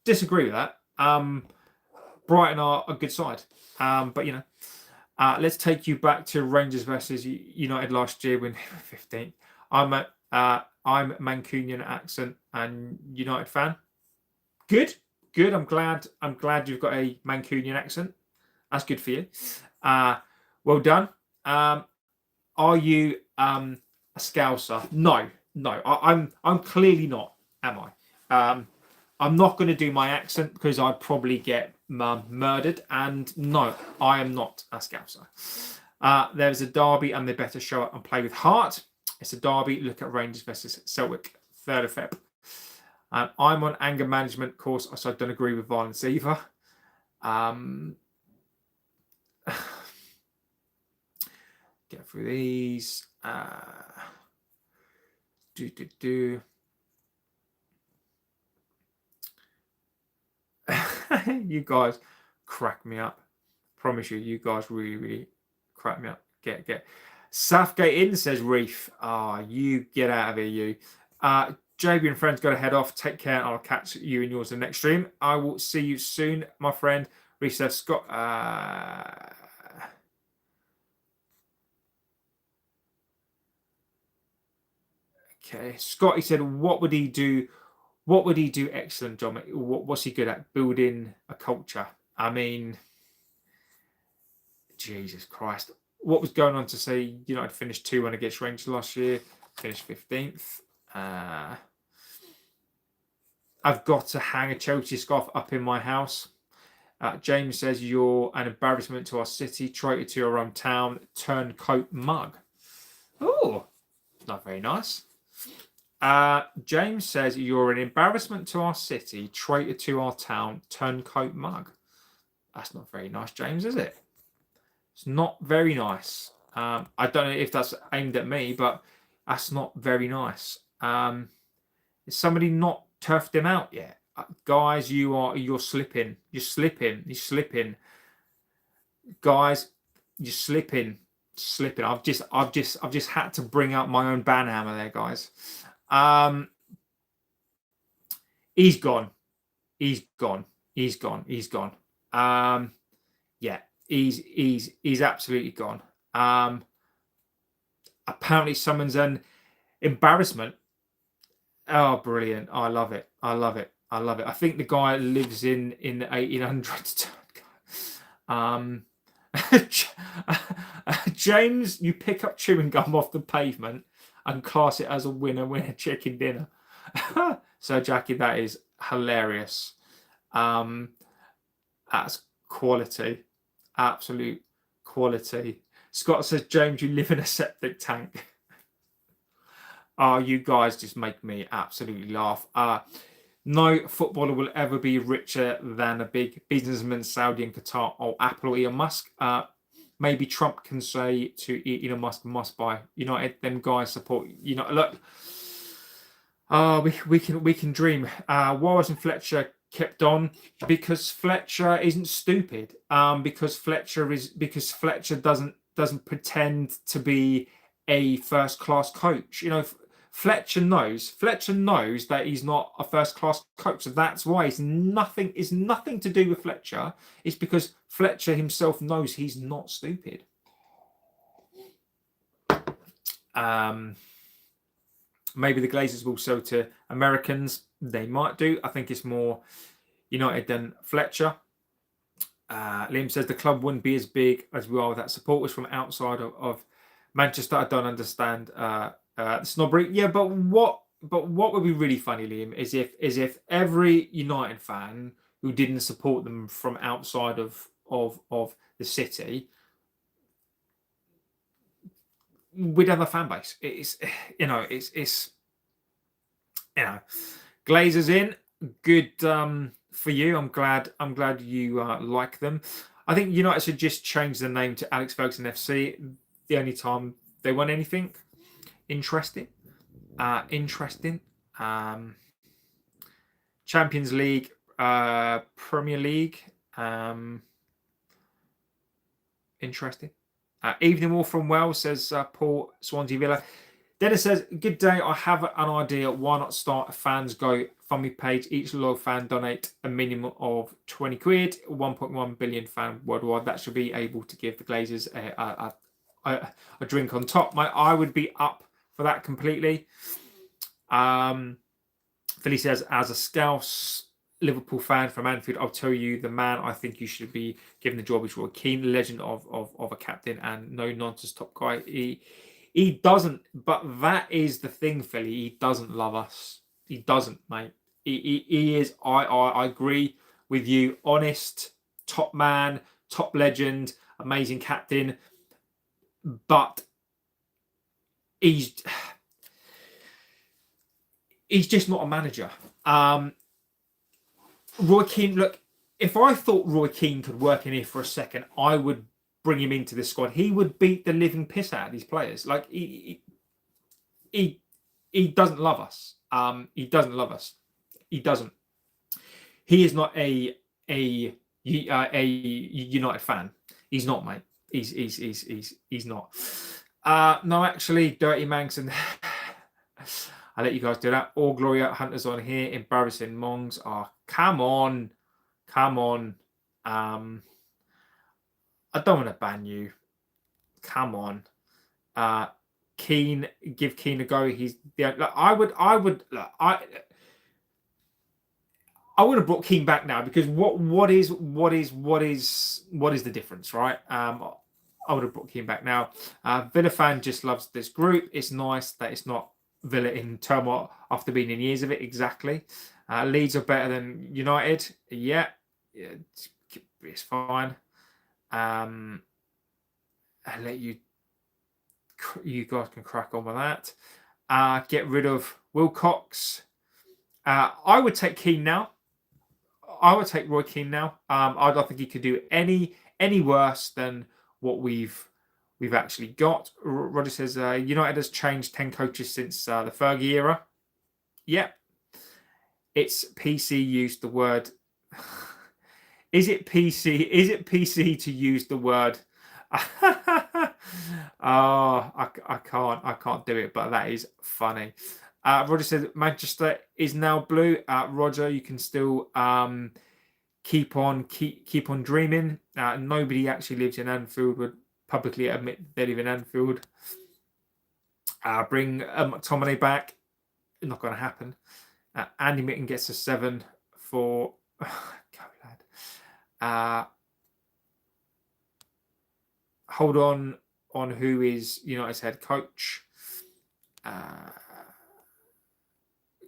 disagree with that. Brighton are a good side. But let's take you back to Rangers versus United last year when they were 15th. I'm Mancunian accent and United fan. Good. I'm glad you've got a Mancunian accent. That's good for you. Well done. Are you a Scouser? No. I'm clearly not. Am I? I'm not going to do my accent because I'd probably get murdered. And no, I am not a Scouser. There's a derby and they better show up and play with heart. It's a derby. Look at Rangers versus Celtic, 3rd of Feb. I'm on anger management course, so I don't agree with violence either. Get through these. You guys crack me up. Promise you, you guys really, really crack me up. Get. Southgate in, says Reef. You get out of here, you. JB and friends got to head off. Take care. I'll catch you and yours in the next stream. I will see you soon, my friend. Reef says, Scott. Okay. Scott, he said, what would he do? What would he do? Excellent, John. What's he good at? Building a culture. I mean, Jesus Christ. What was going on to say United finished 2-1 against Rangers last year? Finished 15th. I've got to hang a Chelsea scarf up in my house. James says, you're an embarrassment to our city, traitor to your own town, turncoat mug. Oh, not very nice. James says, you're an embarrassment to our city, traitor to our town, turncoat mug. That's not very nice, James, is it? It's not very nice. I don't know if that's aimed at me, but that's not very nice. Is somebody not turfed him out yet? Guys, you're slipping. You're slipping. Guys, you're slipping. I've just had to bring out my own banhammer there, guys. He's gone. Yeah, he's absolutely gone. Apparently someone's an embarrassment. Oh, brilliant. I love it. I think the guy lives in the 1800s. James, you pick up chewing gum off the pavement and class it as a winner chicken dinner. So, Jackie, that is hilarious. That's quality. Absolute quality. Scott says, James, you live in a septic tank. You guys just make me absolutely laugh. No footballer will ever be richer than a big businessman, Saudi and Qatar, or Apple or Elon Musk. Maybe Trump can say to Elon Musk, must buy United. Them guys support Look, we can dream. Warren and Fletcher kept on because Fletcher isn't stupid. Because Fletcher doesn't pretend to be a first class coach. Fletcher knows that he's not a first class coach. So that's why it's nothing to do with Fletcher. It's because Fletcher himself knows he's not stupid. Maybe the Glazers will sell to Americans. They might do. I think it's more United than Fletcher. Liam says the club wouldn't be as big as we are without supporters from outside of Manchester. I don't understand the snobbery. Yeah, but what would be really funny, Liam, is if every United fan who didn't support them from outside of the city, we'd have a fan base. It's Glazers in. Good for you. I'm glad you like them. I think United should just change the name to Alex Ferguson FC. The only time they won anything interesting. Champions League, Premier League. Interesting. Evening all from Wales, says Paul, Swansea Villa. Dennis says, good day. I have an idea. Why not start a fans go funding page? Each loyal fan donate a minimum of 20 quid. 1.1 billion fan worldwide. That should be able to give the Glazers a drink on top. I would be up for that completely. Philly says, as a Scouse Liverpool fan from Anfield, I'll tell you, the man I think you should be given the job is Roy Keane, legend of a captain and no nonsense top guy. He doesn't, but that is the thing, Philly. He doesn't love us. He doesn't, mate. He is. I agree with you. Honest, top man, top legend, amazing captain, but he's just not a manager. Roy Keane, look, if I thought Roy Keane could work in here for a second, I would bring him into the squad. He would beat the living piss out of these players. Like he doesn't love us. He doesn't love us. He doesn't. He is not a United fan. He's not, mate. He's not. No, actually, Dirty Manx, I'll let you guys do that. All Gloria Hunters on here. Embarrassing Mongs. Oh, come on. I don't want to ban you. Come on. Keane, give Keane a go. He's I would have brought Keane back now, because what is the difference, right? I would have brought Keane back now. Villa fan just loves this group. It's nice that it's not Villa in turmoil after being in years of it. Exactly. Leeds are better than United. Yeah, it's fine. I'll let you guys can crack on with that. Get rid of Wilcox. I would take Keane now. I would take Roy Keane now. I don't think he could do any worse than what we've actually got. Roger says United has changed 10 coaches since the Fergie era. Yeah. It's PC used the word. Is it PC to use the word? I can't do it, but that is funny. Roger says Manchester is now blue. Roger, you can still keep on dreaming. Nobody actually lives in Anfield would publicly admit they live in Anfield. Bring McTominay back. Not going to happen. Andy Mitten gets a 7 for. Go, lad. Hold on who is United's head coach.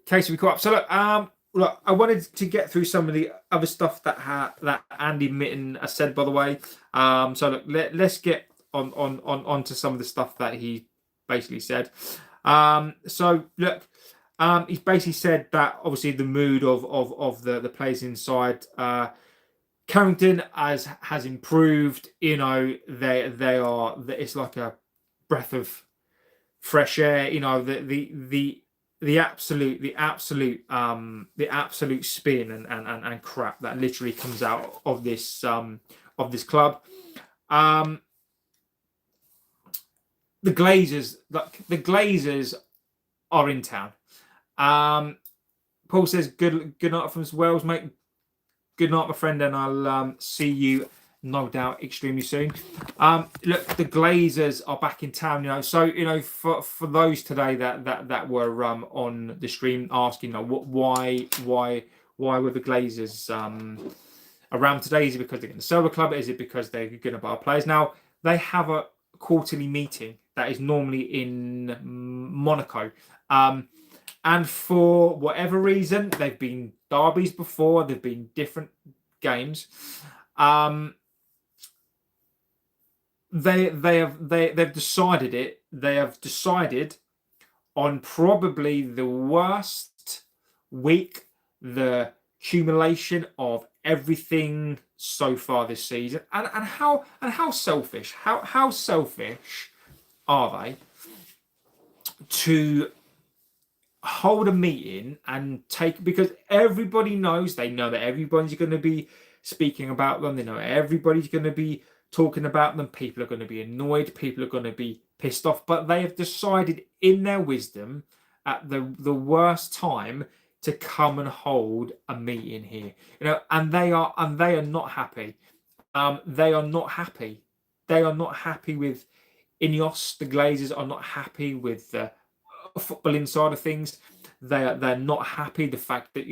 Case we caught up. So look, I wanted to get through some of the other stuff that Andy Mitten has said, by the way. So look, let's get on to some of the stuff that he basically said. So look, he's basically said that obviously the mood of the players inside Carrington has improved. They are. It's like a breath of fresh air. The absolute spin and crap that literally comes out of this club. The Glazers are in town. Paul says good night from Wales, mate. Good night, my friend, and I'll see you no doubt extremely soon. Look, the Glazers are back in town. So for those today that were on the stream asking, why were the Glazers around today? Is it because they're going to sell the club? Is it because they're going to buy players? Now they have a quarterly meeting that is normally in Monaco. And for whatever reason, they've been derbies before. They've been different games. They've decided it. They have decided on probably the worst week, the accumulation of everything so far this season, and how selfish. How selfish are they to hold a meeting and take, because everybody knows, they know that everybody's going to be speaking about them. They know everybody's going to be talking about them. People are going to be annoyed. People are going to be pissed off. But they have decided in their wisdom at the worst time to come and hold a meeting here. And they are not happy. They are not happy. They are not happy with INEOS. The Glazers are not happy with the football inside of things. They're not happy. The fact that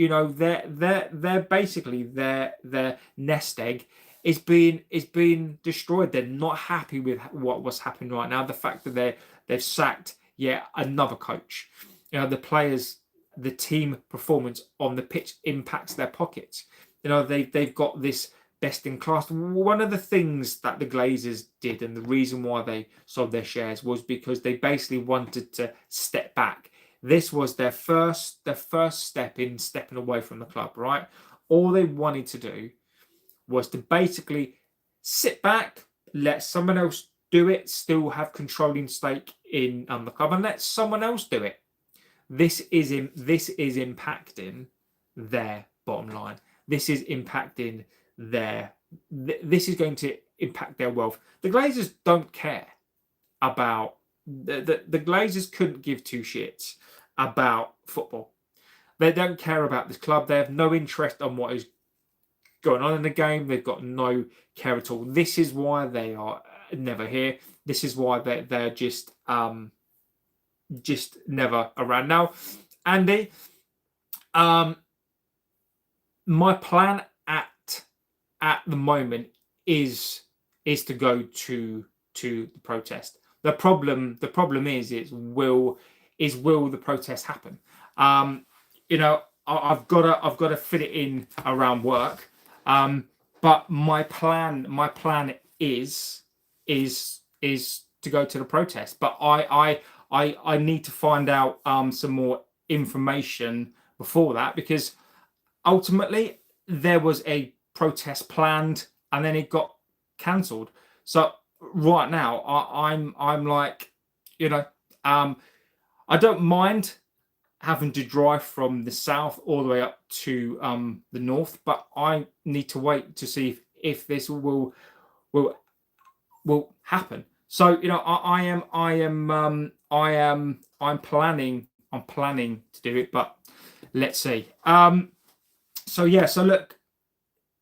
they're basically their nest egg is being destroyed. They're not happy with what's happening right now. The fact that they've sacked yet another coach. The players, the team performance on the pitch impacts their pockets. They've got this best in class. One of the things that the Glazers did, and the reason why they sold their shares, was because they basically wanted to step back. This was their first step in stepping away from the club, right? All they wanted to do was to basically sit back, let someone else do it, still have controlling stake in the club, and let someone else do it. This is impacting their bottom line. This is impacting their this is going to impact their wealth. The Glazers don't care about the Glazers couldn't give two shits about football. They don't care about this club. They have no interest on what is going on in the game. They've got no care at all. This is why they are never here. This is why they're just never around. Now, Andy, my plan at the moment is to go to the protest. The problem is will the protest happen? I've got to fit it in around work. But my plan is to go to the protest. But I need to find out some more information before that, because ultimately there was a protest planned and then it got cancelled. So right now I'm like, I don't mind having to drive from the south all the way up to the north, but I need to wait to see if this will happen. So I'm planning to do it, but let's see. So look,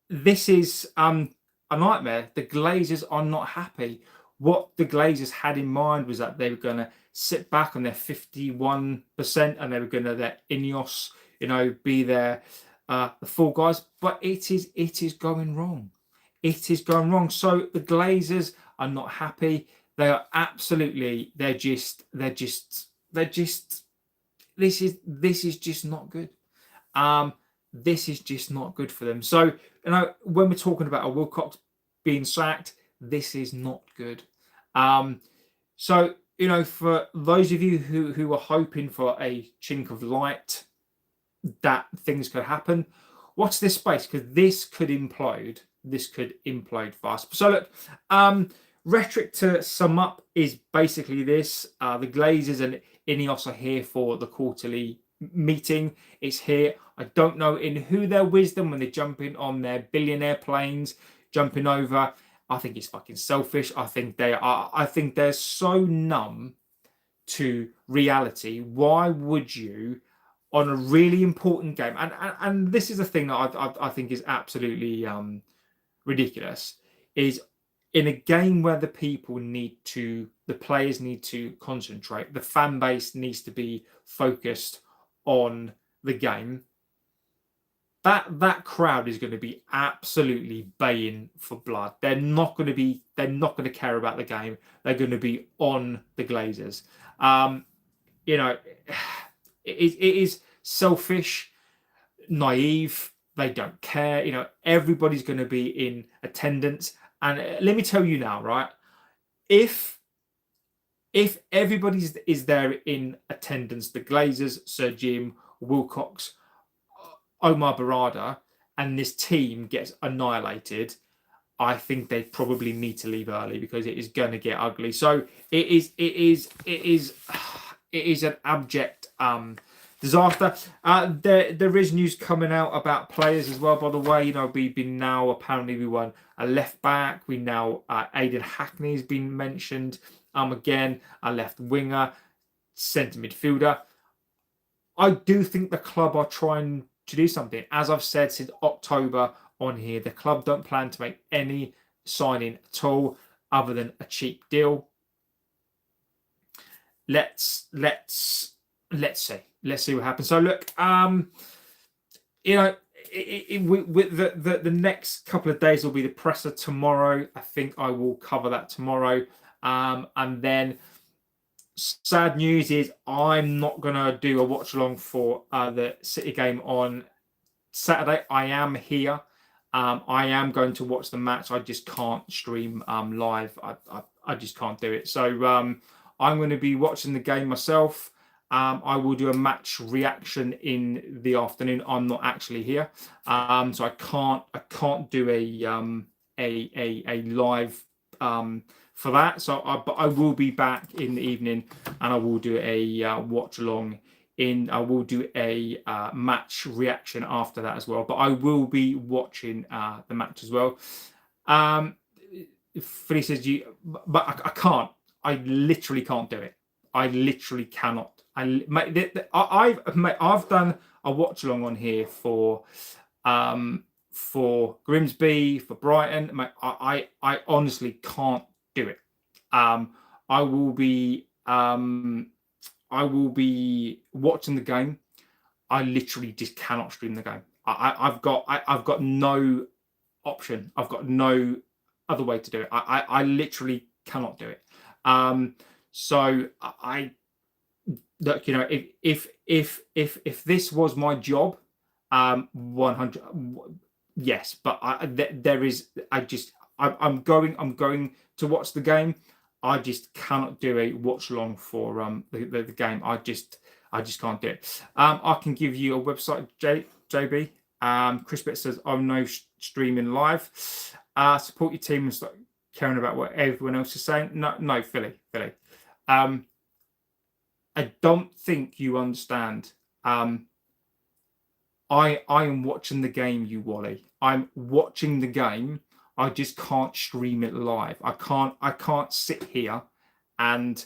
this is a nightmare. The Glazers are not happy. What the Glazers had in mind was that they were going to sit back on their 51% and they were going to let INEOS, be their the fall guys. But it is going wrong. It is going wrong. So the Glazers are not happy. They are absolutely. They're just. This is just not good. This is just not good for them. So when we're talking about a Wilcox being sacked, this is not good. So for those of you who are hoping for a chink of light that things could happen, watch this space, because this could implode. This could implode fast. So look, rhetoric to sum up is basically this: the Glazers and INEOS are here for the quarterly meeting. It's here. I don't know in who their wisdom when they're jumping on their billionaire planes, jumping over. I think it's fucking selfish. I think they're so numb to reality. Why would you, on a really important game, and this is the thing that I think is absolutely ridiculous, is in a game where the players need to concentrate, the fan base needs to be focused on the game. That crowd is going to be absolutely baying for blood. They're not going to care about the game. They're going to be on the Glazers. It is selfish, naive. They don't care. Everybody's going to be in attendance. And let me tell you now, right? If everybody is there in attendance, the Glazers, Sir Jim, Wilcox, Omar Barada, and this team gets annihilated, I think they probably need to leave early, because it is going to get ugly. So it is an abject disaster. There is news coming out about players as well, by the way. We've been now, apparently we won a left back. We now Aidan Hackney has been mentioned. Again, a left winger, centre midfielder. I do think the club are trying to do something. As I've said since October on here, the club don't plan to make any signing at all other than a cheap deal. Let's see what happens. So look, with the next couple of days will be the presser tomorrow. I think I will cover that tomorrow. And then sad news is I'm not going to do a watch along for the City game on Saturday. I am here. I am going to watch the match. I just can't stream live. I just can't do it. So I'm going to be watching the game myself. I will do a match reaction in the afternoon. I'm not actually here, so I can't do a live for that. But I will be back in the evening, and I will do a watch along. I will do a match reaction after that as well. But I will be watching the match as well. Philly says but I can't. I literally can't do it. I literally cannot. I've done a watch along on here for Grimsby, for Brighton. I honestly can't do it. I will be watching the game. I literally just cannot stream the game. I've got no option. I've got no other way to do it. I literally cannot do it. So I look, if this was my job, 100, yes, but I'm going to watch the game. I just cannot do a watch along for the game. I just can't do it. I can give you a website, JB. Chris Bett says, I'm no streaming live. Support your team and start caring about what everyone else is saying. No, Philly. I don't think you understand. I am watching the game, you Wally. I'm watching the game. I just can't stream it live. I can't sit here and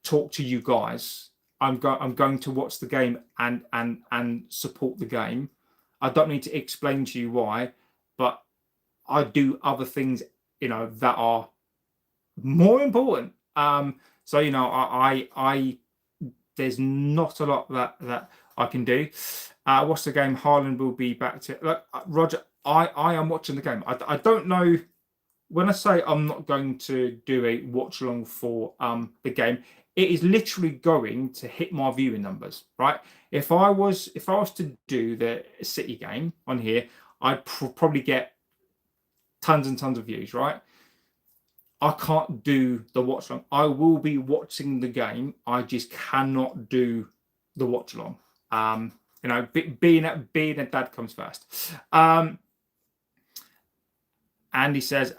talk to you guys. I'm going to watch the game and support the game. I don't need to explain to you why, but I do other things, that are more important. So I there's not a lot that I can do. Watch the game. Haaland will be back to look, Roger. I am watching the game. I don't know. When I say I'm not going to do a watch along for the game, it is literally going to hit my viewing numbers, right? If I was to do the City game on here, I'd probably get tons and tons of views, right? I can't do the watch along. I will be watching the game. I just cannot do the watch along. Being a dad comes first. Andy says,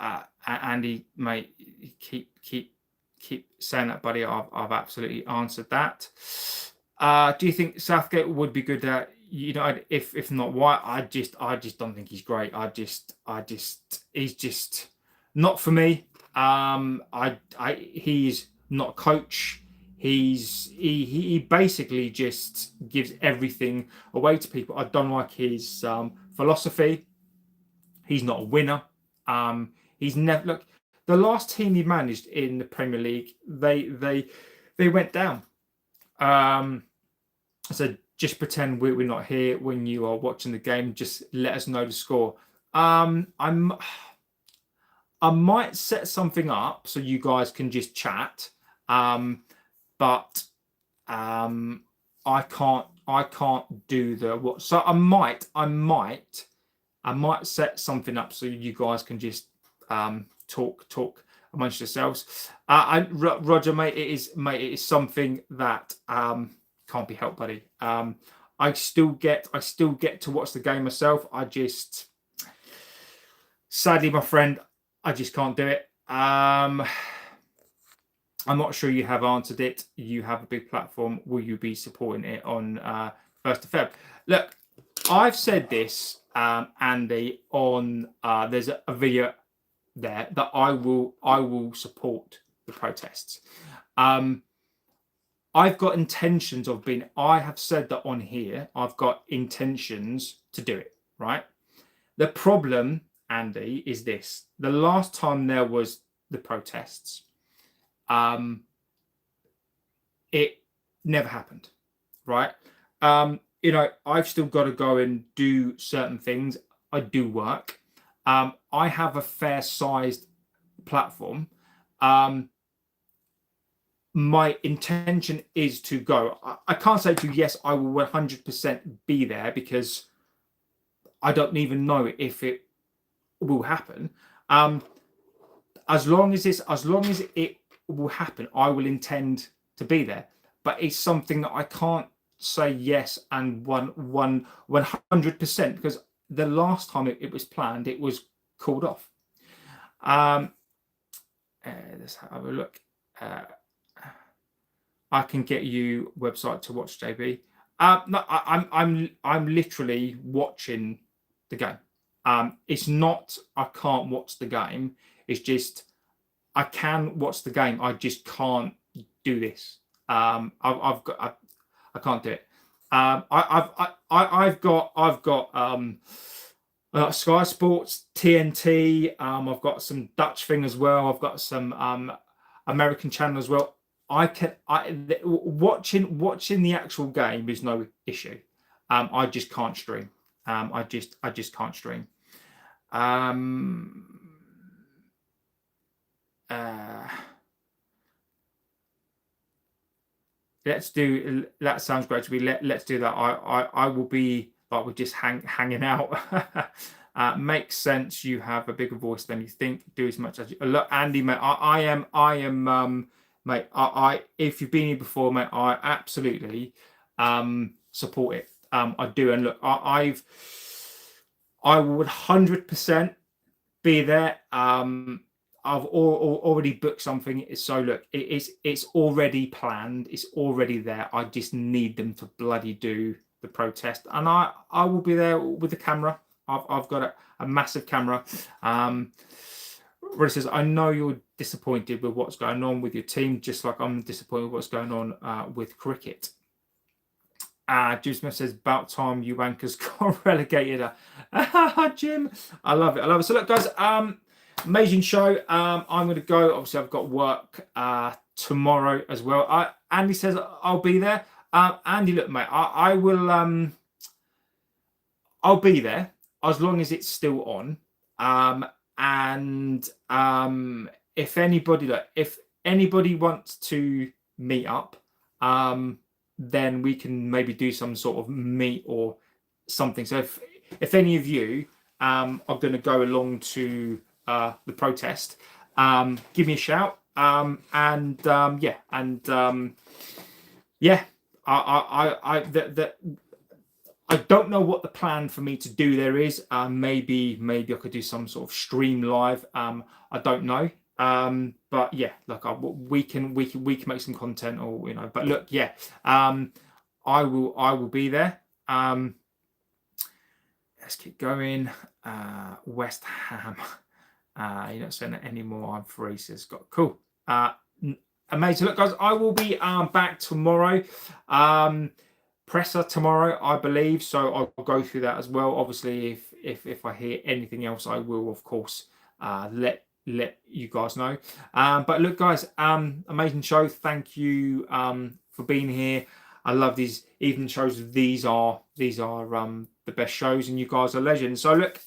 Andy, mate, keep saying that, buddy. I've absolutely answered that. Do you think Southgate would be good at United? If not, why? I just don't think he's great. He's just not for me. He's not a coach. He basically just gives everything away to people. I don't like his philosophy. He's not a winner. He's never look. The last team he managed in the Premier League, they went down. So just pretend we're not here when you are watching the game. Just let us know the score. I might set something up so you guys can just chat. But I can't do the what. So I might set something up so you guys can just talk amongst yourselves. Roger, mate, it is something that can't be helped, buddy. I still get to watch the game myself. Sadly, my friend, I just can't do it. I'm not sure you have answered it. You have a big platform. Will you be supporting it on 1st of Feb? Look, I've said this, Andy, on there's a video there that I will support the protests. I've got intentions of being. I have said that on here. I've got intentions to do it. Right. The problem, Andy, is this: the last time there was the protests, it never happened. Right. I've still got to go and do certain things. I do work. I have a fair-sized platform. My intention is to go. I can't say to you, yes, I will 100% be there, because I don't even know if it will happen. As long as it will happen, I will intend to be there. But it's something that I can't say yes and 100%, because the last time it was planned, it was called off. Let's have a look. I can get you a website to watch, JB. No, I'm literally watching the game. It's not I can't watch the game. It's just I can watch the game. I just can't do this. I can't do it. I've got Sky Sports, TNT. I've got some Dutch thing as well. I've got some American channel as well. Watching the actual game is no issue. I just can't stream. I just can't stream. Let's do that. Sounds great to me. Let's do that. I will be like we're just hanging out. Makes sense. You have a bigger voice than you think. Do as much as you look, Andy, mate. I am mate. I if you've been here before, mate, I absolutely support it. I do, and look, I would 100% be there. I've already booked something, so look, it's already planned. It's already there. I just need them to bloody do the protest, and I will be there with the camera. I've got a massive camera. Really says, I know you're disappointed with what's going on with your team, just like I'm disappointed with what's going on with cricket. Jim Smith says, about time you wankers got relegated. Jim, I love it. I love it. So look, guys, amazing show. I'm going to go. Obviously, I've got work tomorrow as well. Andy says I'll be there. Andy, look, mate, I will. I'll be there as long as it's still on. And if anybody wants to meet up, then we can maybe do some sort of meet or something. So if any of you are going to go along to the protest, give me a shout. I don't know what the plan for me to do there is. Maybe I could do some sort of stream live. I don't know. But yeah, look, we can make some content, or But look, yeah, I will be there. Let's keep going. West Ham. You're not saying that anymore. I'm free. Says got cool. Amazing. Look, guys, I will be back tomorrow. Presser tomorrow, I believe. So I'll go through that as well. Obviously, if I hear anything else, I will, of course, let you guys know. But look, guys, amazing show. Thank you for being here. I love these evening shows. These are the best shows, and you guys are legends. So look,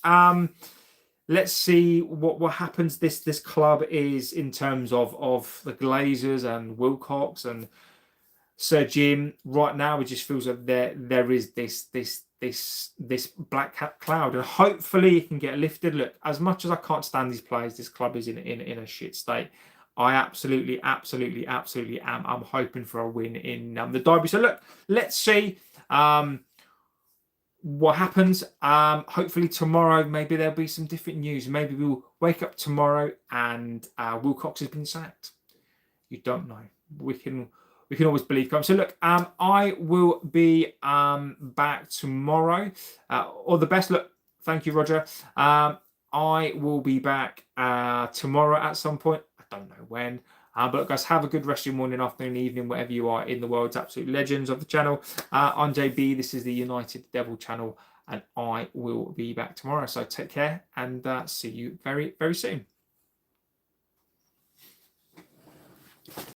let's see what happens. This club is in terms of the Glazers and Wilcox and Sir Jim. Right now, it just feels like there is this black cloud, and hopefully it can get lifted. Look, as much as I can't stand these players, this club is in a shit state. I absolutely am. I'm hoping for a win in the derby. So look, let's see what happens. Hopefully tomorrow, maybe there'll be some different news. Maybe we'll wake up tomorrow and Wilcox has been sacked. You don't know. We can always believe. So look, I will be back tomorrow. All the best. Look, thank you, Roger. I will be back tomorrow at some point. I don't know when. But look, guys, have a good rest of your morning, afternoon, evening, wherever you are in the world. It's absolute legends of the channel. I'm JB. This is the United Devil channel, and I will be back tomorrow. So take care and see you very, very soon.